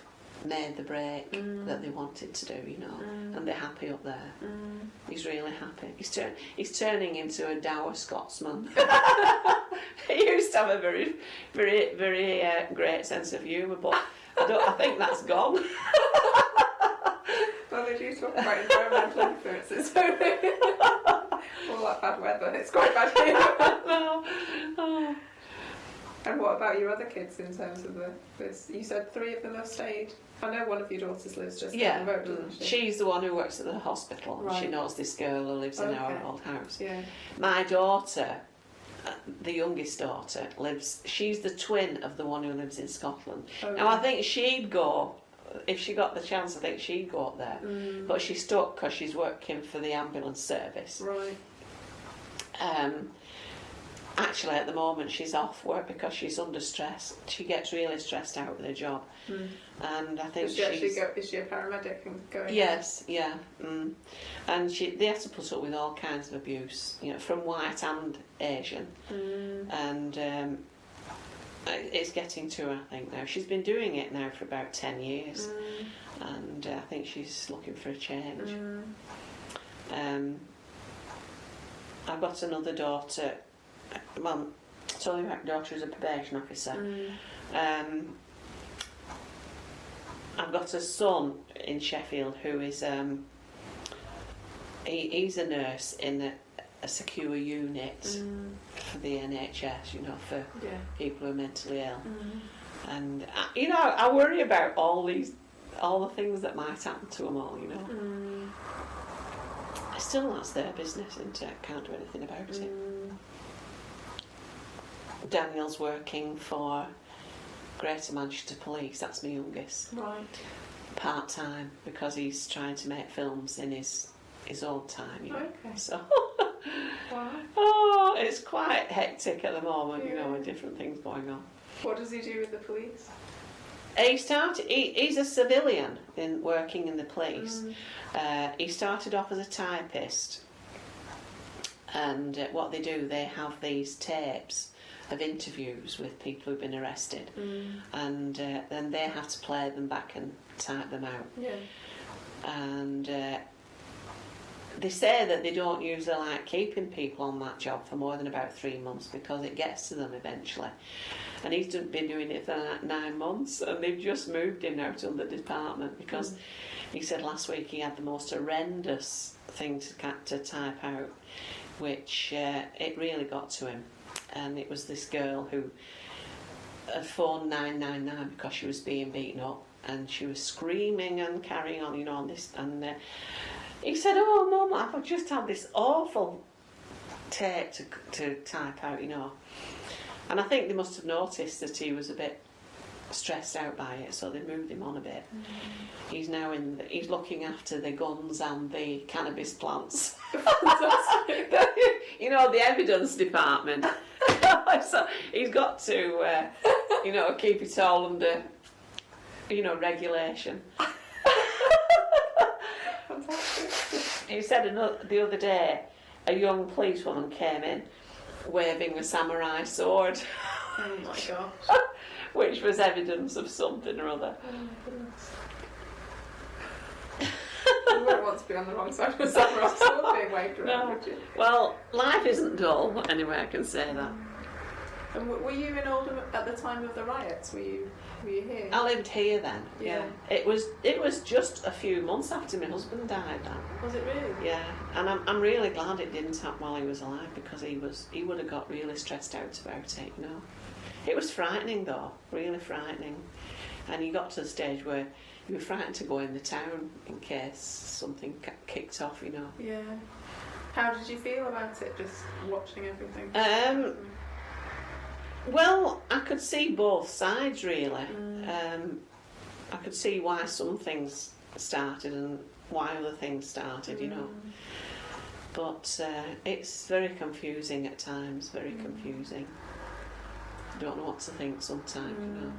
made the break that they wanted to do, you know, and they're happy up there. He's really happy. He's turning into a dour Scotsman. He used to have a very, very, very great sense of humour, but I think that's gone. Well, they do talk about environmental influences, don't they? All that bad weather. It's quite bad here. No. Oh. And what about your other kids in terms of this? You said 3 of them have stayed. I know one of your daughters lives just down the road, doesn't she? She's the one who works at the hospital. Right. She knows this girl who lives in our old house. Yeah. My daughter, the youngest daughter, she's the twin of the one who lives in Scotland. Okay. Now, I think she'd go, if she got the chance, I think she'd go up there. But she's stuck because she's working for the ambulance service. Right. Actually, at the moment, she's off work because she's under stress. She gets really stressed out with her job. And I think Is she a paramedic and going? Yes, yeah. And they have to put up with all kinds of abuse, you know, from white and Asian. And it's getting to her, I think, now. She's been doing it now for about 10 years. And I think she's looking for a change. I've got another daughter. Well, so my daughter is a probation officer. I've got a son in Sheffield who is he's a nurse in a secure unit for the NHS, you know, for people who are mentally ill. And you know, I worry about all the things that might happen to them all, you know. Still, that's their business, isn't it? Can't do anything about it. Daniel's working for Greater Manchester Police, that's my youngest. Right. Part-time, because he's trying to make films in his old time, you know. Okay. So, Wow. it's quite hectic at the moment, you know, with different things going on. What does he do with the police? He's a civilian working in the police. He started off as a typist, and what they do, they have these tapes of interviews with people who've been arrested, and then they have to play them back and type them out. Yeah. And they say that they don't usually like keeping people on that job for more than about 3 months because it gets to them eventually. And he's been doing it for 9 months, and they've just moved him now to the department because he said last week he had the most horrendous thing to type out, which it really got to him. And it was this girl who had phoned 999 because she was being beaten up, and she was screaming and carrying on, you know, on this. And he said, "Oh, Mum, I've just had this awful tape to type out, you know." And I think they must have noticed that he was a bit stressed out by it, so they moved him on a bit. He's now he's looking after the guns and the cannabis plants. You know, the evidence department. So he's got to, you know, keep it all under, you know, regulation. Fantastic. He said the other day, a young policewoman came in waving a samurai sword. Oh my gosh. Which was evidence of something or other. Oh my goodness. You wouldn't want to be on the wrong side of a samurai sword being waved around, would you? Well, life isn't dull, anyway, I can say that. And were you in Oldham at the time of the riots? Were you here? I lived here then. Yeah. It was just a few months after my husband died. Then. Was it really? Yeah, and I'm really glad it didn't happen while he was alive, because he would have got really stressed out about it, you know. It was frightening though, really frightening. And you got to the stage where you were frightened to go in the town in case something kicked off, you know. Yeah. How did you feel about it, just watching everything? Well, I could see both sides really. I could see why some things started and why other things started, you know. But it's very confusing at times, very confusing. I don't know what to think sometimes, you know.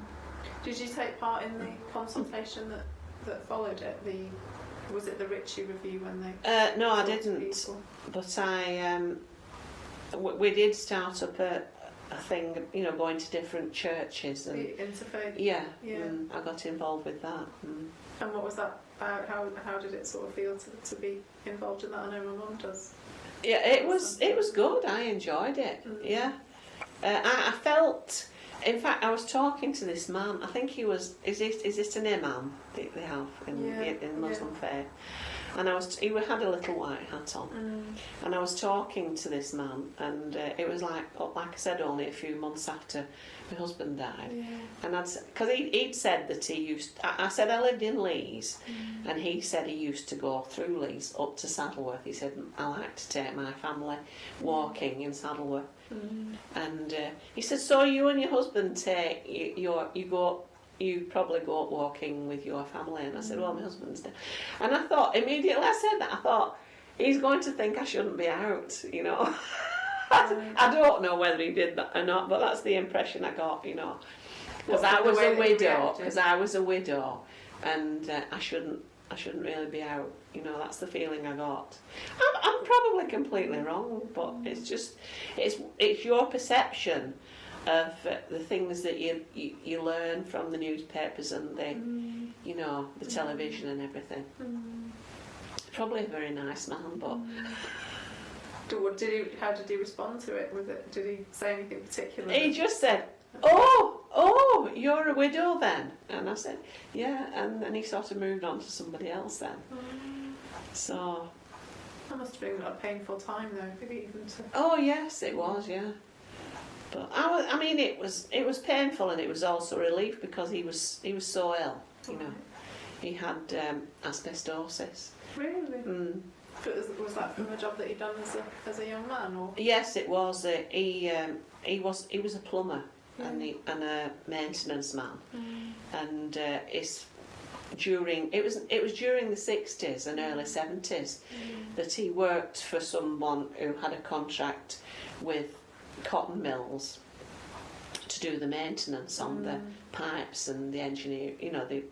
Did you take part in the consultation that followed it? Was it the Ritchie review when they? No, I didn't. But we did start up a thing, you know, going to different churches and The interfaith. yeah. I got involved with that. And what was that about? How did it sort of feel to be involved in that? I know my mum does. Yeah, it was good. I enjoyed it. Yeah, I felt. In fact, I was talking to this man. I think he was. Is this an imam they have in Muslim faith? And he had a little white hat on, and I was talking to this man, and it was like I said, only a few months after my husband died, and because he'd said that he used. I said I lived in Lees, and he said he used to go through Lees up to Saddleworth. He said I like to take my family walking in Saddleworth, and he said, so you and your husband you probably go up walking with your family. And I said, well, my husband's dead. And I thought, immediately I said that, I thought, he's going to think I shouldn't be out, you know. I don't know whether he did that or not, but that's the impression I got, you know. Because I was a widow, and I shouldn't really be out, you know. That's the feeling I got. I'm probably completely wrong, but it's your perception of the things that you learn from the newspapers and the you know, the television and everything. Probably a very nice man, but how did he respond to it? Did he say anything particular? He just said, oh, you're a widow then? And I said, yeah, and then he sort of moved on to somebody else then. So that must have been a painful time though, for you even to... Oh yes, it was, yeah. But I mean, it was painful, and it was also relief because he was so ill, you know. He had asbestosis. Really? Was that from a job that he'd done as a young man, or? Yes, it was. He was a plumber and a maintenance man, and it was during the 60s and early 70s that he worked for someone who had a contract with cotton mills to do the maintenance on the pipes and the engineer, you know, the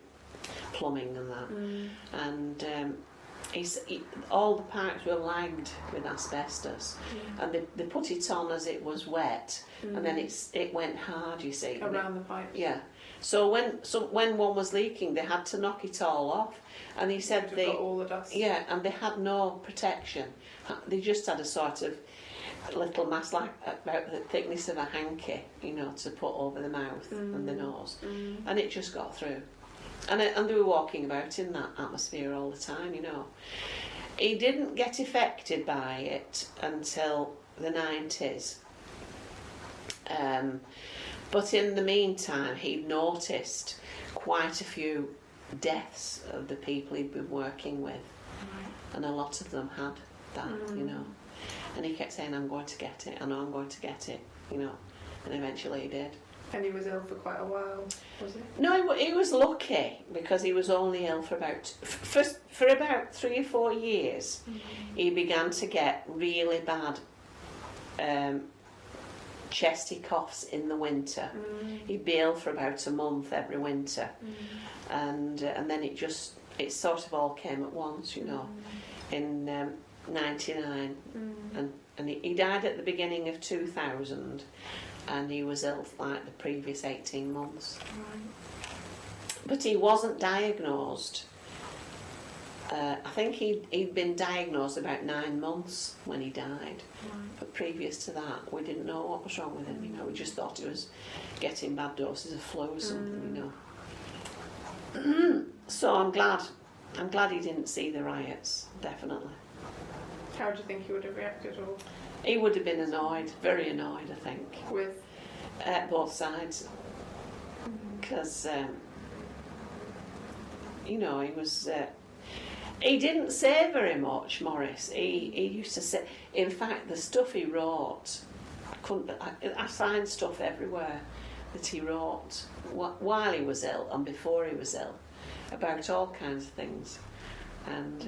plumbing and that. And all the pipes were lagged with asbestos, and they put it on as it was wet, and then it went hard, you see, around the pipe. Yeah. So when one was leaking, they had to knock it all off, and he said got all the dust. Yeah, and they had no protection. They just had a sort of little mask, like about the thickness of a hanky, you know, to put over the mouth and the nose, and it just got through. And they were walking about in that atmosphere all the time, you know. He didn't get affected by it until the 90s. But in the meantime, he'd noticed quite a few deaths of the people he'd been working with. And a lot of them had that, you know. And he kept saying, I'm going to get it, I know I'm going to get it, you know. And eventually he did. And he was ill for quite a while, was he? No, he was lucky because he was only ill for about 3 or 4 years. He began to get really bad chesty coughs in the winter. He'd be ill for about a month every winter, and then it sort of all came at once, you know, in 99, and he died at the beginning of 2000. And he was ill for like the previous 18 months. But he wasn't diagnosed. I think he'd been diagnosed about 9 months when he died. But previous to that, we didn't know what was wrong with him. You know, we just thought he was getting bad doses of flu or something. You know. So I'm glad he didn't see the riots. Definitely. How do you think he would have reacted? Or he would have been annoyed, very annoyed, I think. With? Both sides. Because, you know, he was... He didn't say very much, Morris. He used to say, in fact, the stuff he wrote, I find stuff everywhere that he wrote while he was ill and before he was ill about all kinds of things. And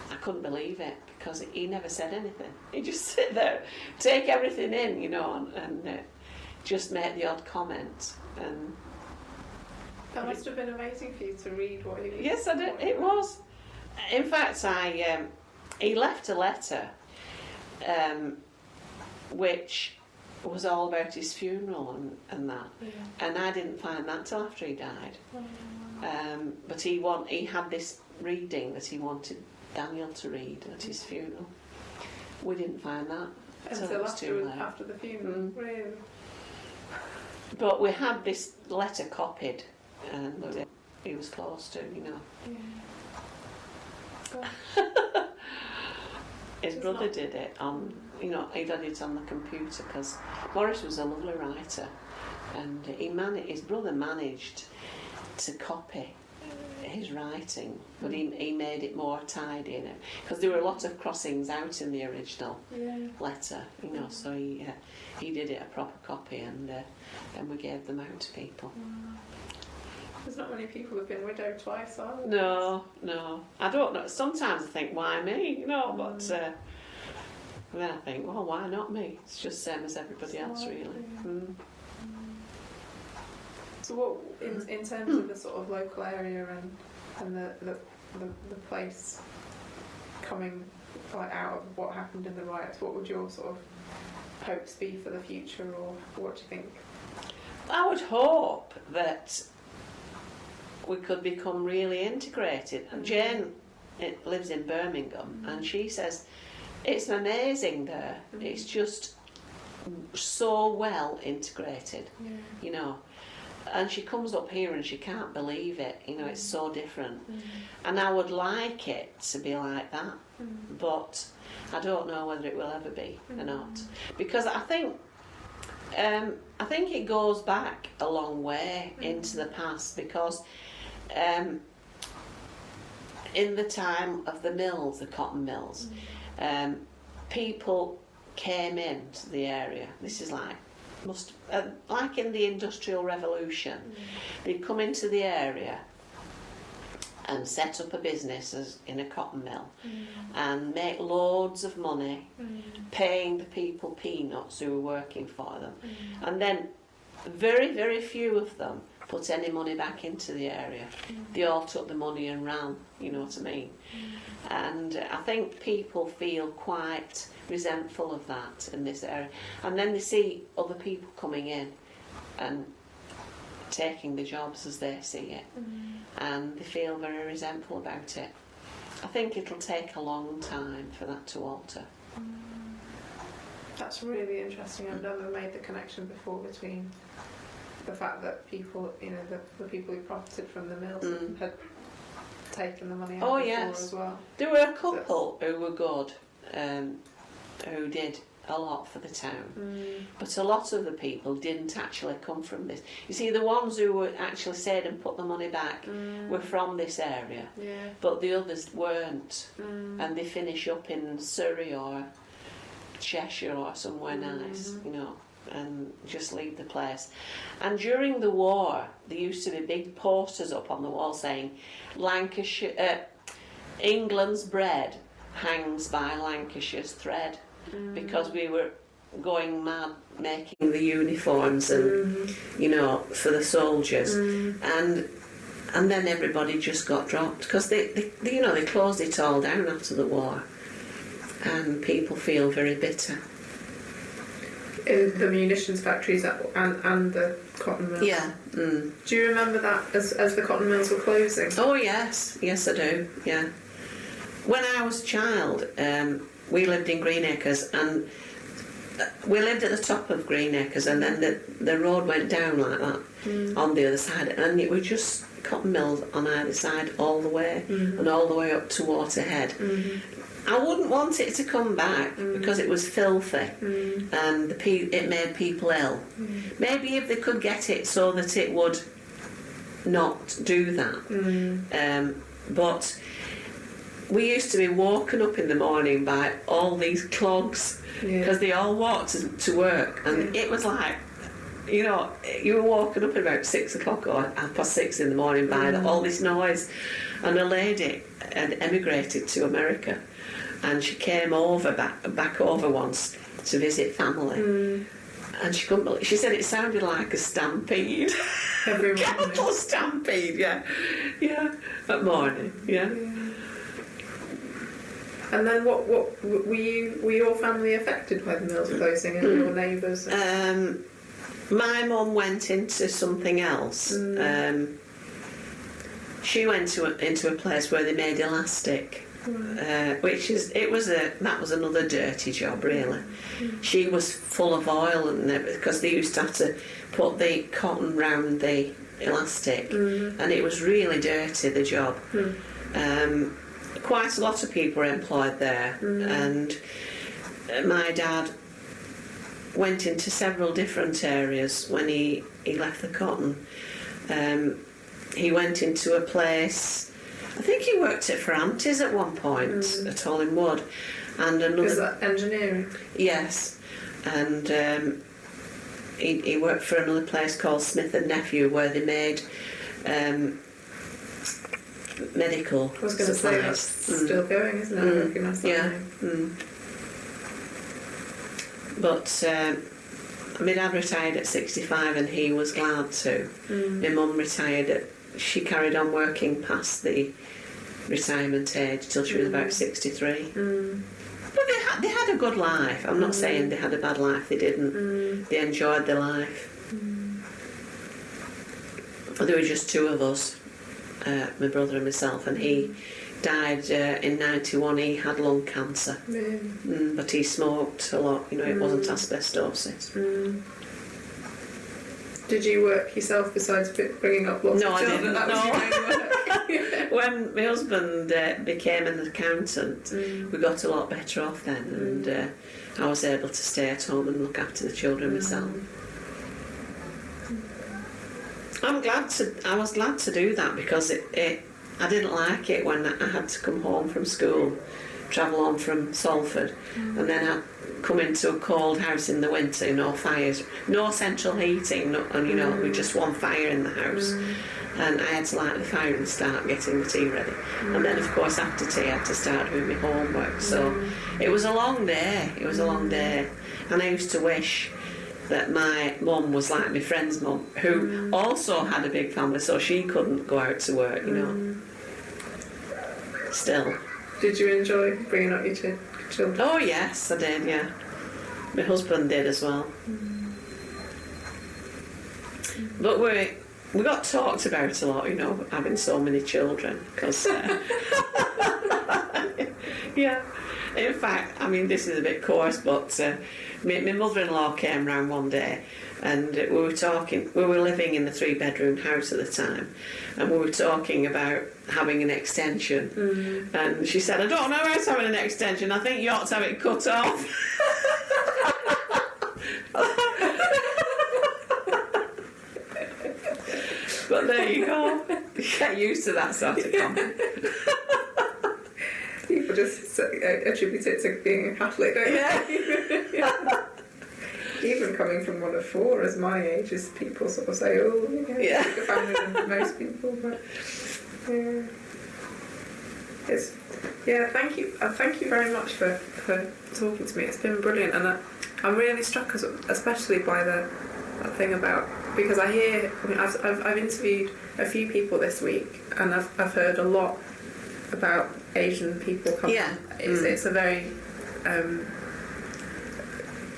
I couldn't believe it because he never said anything. He just sit there, take everything in, you know, and just make the odd comment. And that must have been amazing for you to read what he was. Yes, I did. It was. In fact, he left a letter, which was all about his funeral and that, and I didn't find that till after he died. But he had this reading that he wanted Daniel to read at his funeral. We didn't find that until after the funeral. Really. But we had this letter copied, and he was close to, you know. Yeah. His brother did it on, you know, he did it on the computer because Morris was a lovely writer, and his brother managed to copy his writing, but he made it more tidy, you know, because there were a lot of crossings out in the original letter, you know. So he did it a proper copy, and we gave them out to people. There's not many people who've been widowed twice, are there? No. I don't know. Sometimes I think, why me? You know, but then I think, well, why not me? It's just the same as everybody else, really. So what, in terms of the sort of local area and the place coming out of what happened in the riots, what would your sort of hopes be for the future, or what do you think? I would hope that we could become really integrated. And Jane lives in Birmingham, and she says it's amazing there. It's just so well integrated, you know. And she comes up here and she can't believe it, you know. It's so different, and I would like it to be like that, but I don't know whether it will ever be or not, because I think it goes back a long way into the past, because in the time of the mills, the cotton mills, people came into the area. This is like in the Industrial Revolution. They'd come into the area and set up a business in a cotton mill and make loads of money, paying the people peanuts who were working for them, and then very, very few of them put any money back into the area. They all took the money and ran, you know what I mean? And I think people feel quite resentful of that in this area. And then they see other people coming in and taking the jobs as they see it, and they feel very resentful about it. I think it'll take a long time for that to alter. That's really interesting. I've never made the connection before between the fact that people, you know, the people who profited from the mills had taken the money out before as well. There were a couple who were good, who did a lot for the town, but a lot of the people didn't actually come from this. You see, the ones who were actually stayed and put the money back were from this area, but the others weren't, and they finish up in Surrey or Cheshire or somewhere nice, you know, and just leave the place. And during the war, there used to be big posters up on the wall saying, Lancashire, England's bread hangs by Lancashire's thread, because we were going mad making the uniforms and, you know, for the soldiers, and then everybody just got dropped because they you know, they closed it all down after the war, and people feel very bitter. The munitions factories and the cotton mills. Yeah. Do you remember that as the cotton mills were closing? Oh yes, I do. Yeah. When I was a child, we lived in Greenacres, and we lived at the top of Greenacres, and then the road went down like that on the other side, and it was just cotton mills on either side all the way, and all the way up to Waterhead. I wouldn't want it to come back because it was filthy, and it made people ill. Maybe if they could get it so that it would not do that, but we used to be woken up in the morning by all these clogs because they all walked to work, and it was like, you know, you were woken up at about 6 o'clock or 6:30 in the morning by all this noise. And a lady had emigrated to America, and she came over back over once to visit family. And she couldn't believe, she said it sounded like a stampede. Cattle stampede, yeah, at morning, yeah. And then what were your family affected by the mills closing, and your neighbours? My mum went into something else. She went into a place where they made elastic, that was another dirty job, really. She was full of oil, and because they used to have to put the cotton round the elastic, and it was really dirty, the job. Quite a lot of people were employed there, and my dad went into several different areas when he left the cotton. He went into a place, I think he worked at Ferrantes at one point, at Hollingwood, and another. Is that engineering? Yes, and he worked for another place called Smith and Nephew, where they made medical I was going to say that's still going, isn't it? I recognise that name. But my dad retired at 65, and he was glad to. My mum retired she carried on working past the retirement age till she was about 63. But they had a good life. I'm not saying they had a bad life, they didn't. They enjoyed their life. There were just two of us, my brother and myself, and he died in 91. He had lung cancer, but he smoked a lot, you know, it wasn't asbestosis. Did you work yourself besides bringing up lots of children? I didn't. When my husband became an accountant, we got a lot better off then, and I was able to stay at home and look after the children myself. I was glad to do that, because I didn't like it when I had to come home from school, travel on from Salford, and then I'd come into a cold house in the winter, no fires, no central heating, and you know, with just one fire in the house. And I had to light the fire and start getting the tea ready. And then, of course, after tea, I had to start doing my homework. So it was a long day. And I used to wish that my mum was like my friend's mum, who also had a big family, so she couldn't go out to work, you know. Still. Did you enjoy bringing up your children? Oh yes, I did, yeah. My husband did as well. But we got talked about a lot, you know, having so many children, because yeah. In fact, I mean, this is a bit coarse, but my mother-in-law came round one day, and we were living in the 3-bedroom house at the time, and we were talking about having an extension, and she said, I don't know about having an extension, I think you ought to have it cut off. But there you go, get used to that sort of comment. People just attribute it to being a Catholic, don't they? Yeah. Even coming from one of 4 as my age, is people sort of say, oh, you know, bigger family than most people, but thank you very much for talking to me. It's been brilliant, and I'm really struck, especially by that thing about, because I've interviewed a few people this week, and I've heard a lot about Asian people coming. Yeah. It's a very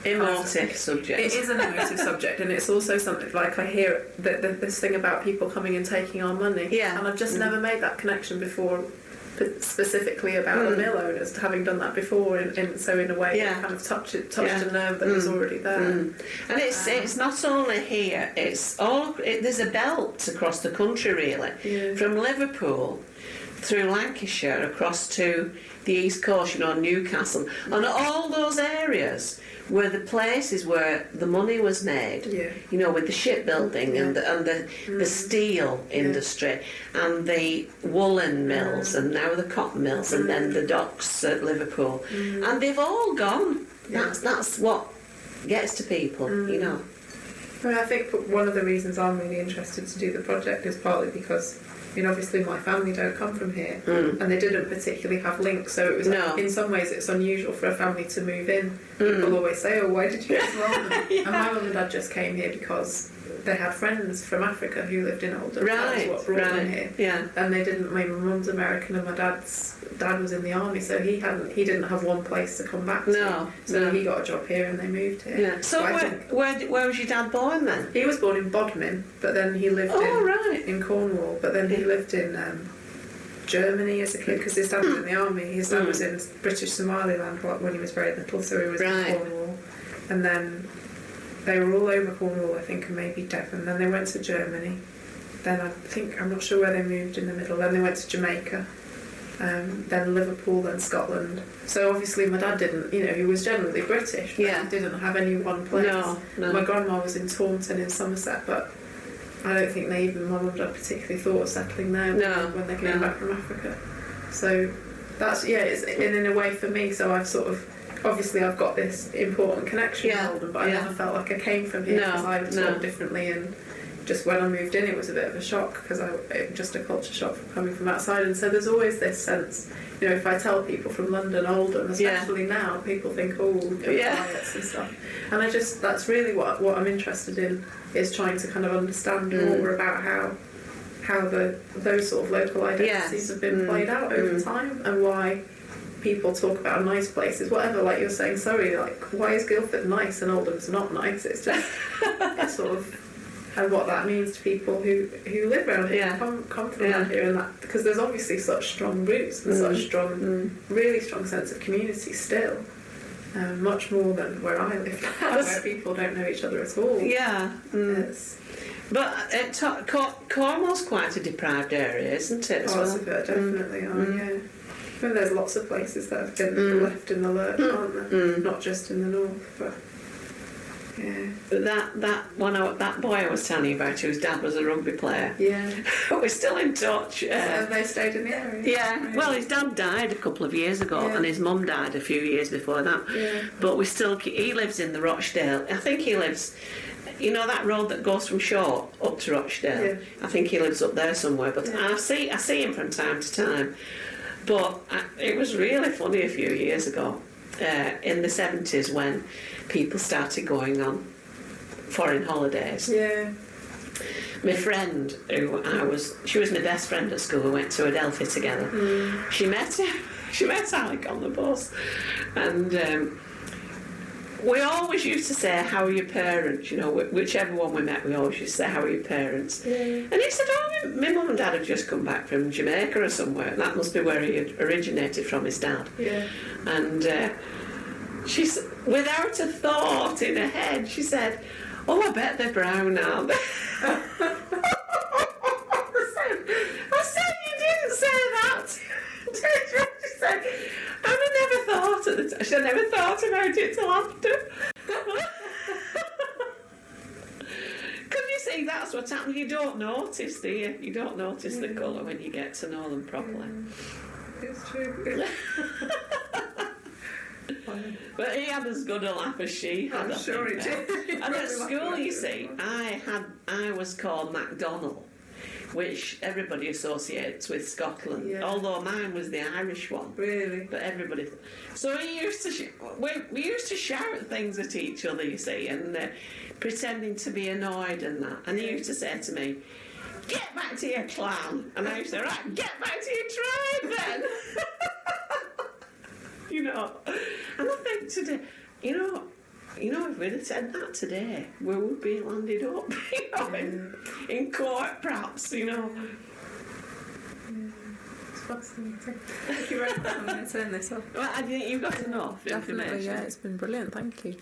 emotive subject. It is an emotive subject, and it's also something like I hear this thing about people coming and taking our money. Yeah. And I've just never made that connection before, specifically about the mill owners, having done that before, in a way that kind of touched a nerve that was already there. And it's not only here; it's all. There's a belt across the country, really, from Liverpool through Lancashire across to the East Coast, you know, Newcastle, and all those areas were the places where the money was made. Yeah. You know, with the shipbuilding and the steel industry and the woolen mills and now the cotton mills and then the docks at Liverpool, and they've all gone. That's what gets to people, you know. Well, I think one of the reasons I'm really interested to do the project is partly because, I mean, obviously my family don't come from here, and they didn't particularly have links, so it was in some ways it's unusual for a family to move in. People always say, "Oh, why did you go to Oldham?" And my mum and dad just came here because they had friends from Africa who lived in Oldham. That was what brought them here. Yeah. And they didn't. My mum's American, and my dad was in the army, so he didn't have one place to come back to. So he got a job here, and they moved here. Yeah. So where was your dad born then? He was born in Bodmin, but then he lived in Cornwall. But then he lived in Germany as a kid because his dad was in the army. His dad was in British Somaliland when he was very little, so he was in Cornwall. And then they were all over Cornwall, I think, and maybe Devon. Then they went to Germany. Then I'm not sure where they moved in the middle. Then they went to Jamaica. Then Liverpool, then Scotland. So obviously my dad didn't, he was generally British, but he didn't have any one place. No. My grandma was in Taunton in Somerset, but I don't think my mum and dad particularly thought of settling there when they came back from Africa. So that's, it's in a way for me, so I've sort of, obviously I've got this important connection with Oldham, but I never felt like I came from here because I was taught differently, and just when I moved in it was a bit of a shock because just a culture shock from coming from outside. And so there's always this sense, if I tell people from London, Oldham, especially now, people think, oh, riots and stuff. And that's really what I'm interested in, is trying to kind of understand more about how those sort of local identities have been played out over time, and why people talk about nice places, whatever, like you're saying, sorry, like, why is Guildford nice and Oldham's not nice? It's just sort of, and what that means to people who live around here and come from around here, and that, because there's obviously such strong roots and such strong, really strong sense of community still, much more than where I live now, where people don't know each other at all. But Cornwall's quite a deprived area, isn't it? Parts of it definitely are, And there's lots of places that have been left in the lurch, aren't there? Not just in the north, but that boy I was telling you about, whose dad was a rugby player. We're still in touch. So they stayed in the area. Really? Well, his dad died a couple of years ago, and his mum died a few years before that. But he lives in the Rochdale. I think he lives. That road that goes from Shaw up to Rochdale. I think he lives up there somewhere. But I see him from time to time. But it was really funny a few years ago, in the 70s, when people started going on foreign holidays. My friend, she was my best friend at school. We went to Adelphi together. She met Alec on the bus, and we always used to say, "How are your parents?" Whichever one we met, we always used to say, "How are your parents?" And he said, "Oh, my mum and dad have just come back from Jamaica or somewhere. And that must be where he had originated from, his dad." And she's, without a thought in her head, she said, "Oh, I bet they're brown, aren't they?" I said, "You didn't say that." She said, I never thought at the time. She never thought about it till after. Because you see, that's what's happening. You don't notice, do you? You don't notice the colour when you get to know them properly. It's true. But he had as good a laugh as she had. I'm sure he did. And at school, you see, I was called MacDonald, which everybody associates with Scotland, although mine was the Irish one. Really? But everybody. So we used to shout things at each other, you see, and pretending to be annoyed and that. And he used to say to me, "Get back to your clan," and I used to say, "Right, get back to your tribe then." And I think today, if we'd have said that today, we would be landed up, in court, perhaps, It's fascinating. Thank you very much. I'm going to turn this off. Well, I think you've got enough Definitely, information. it's been brilliant. Thank you.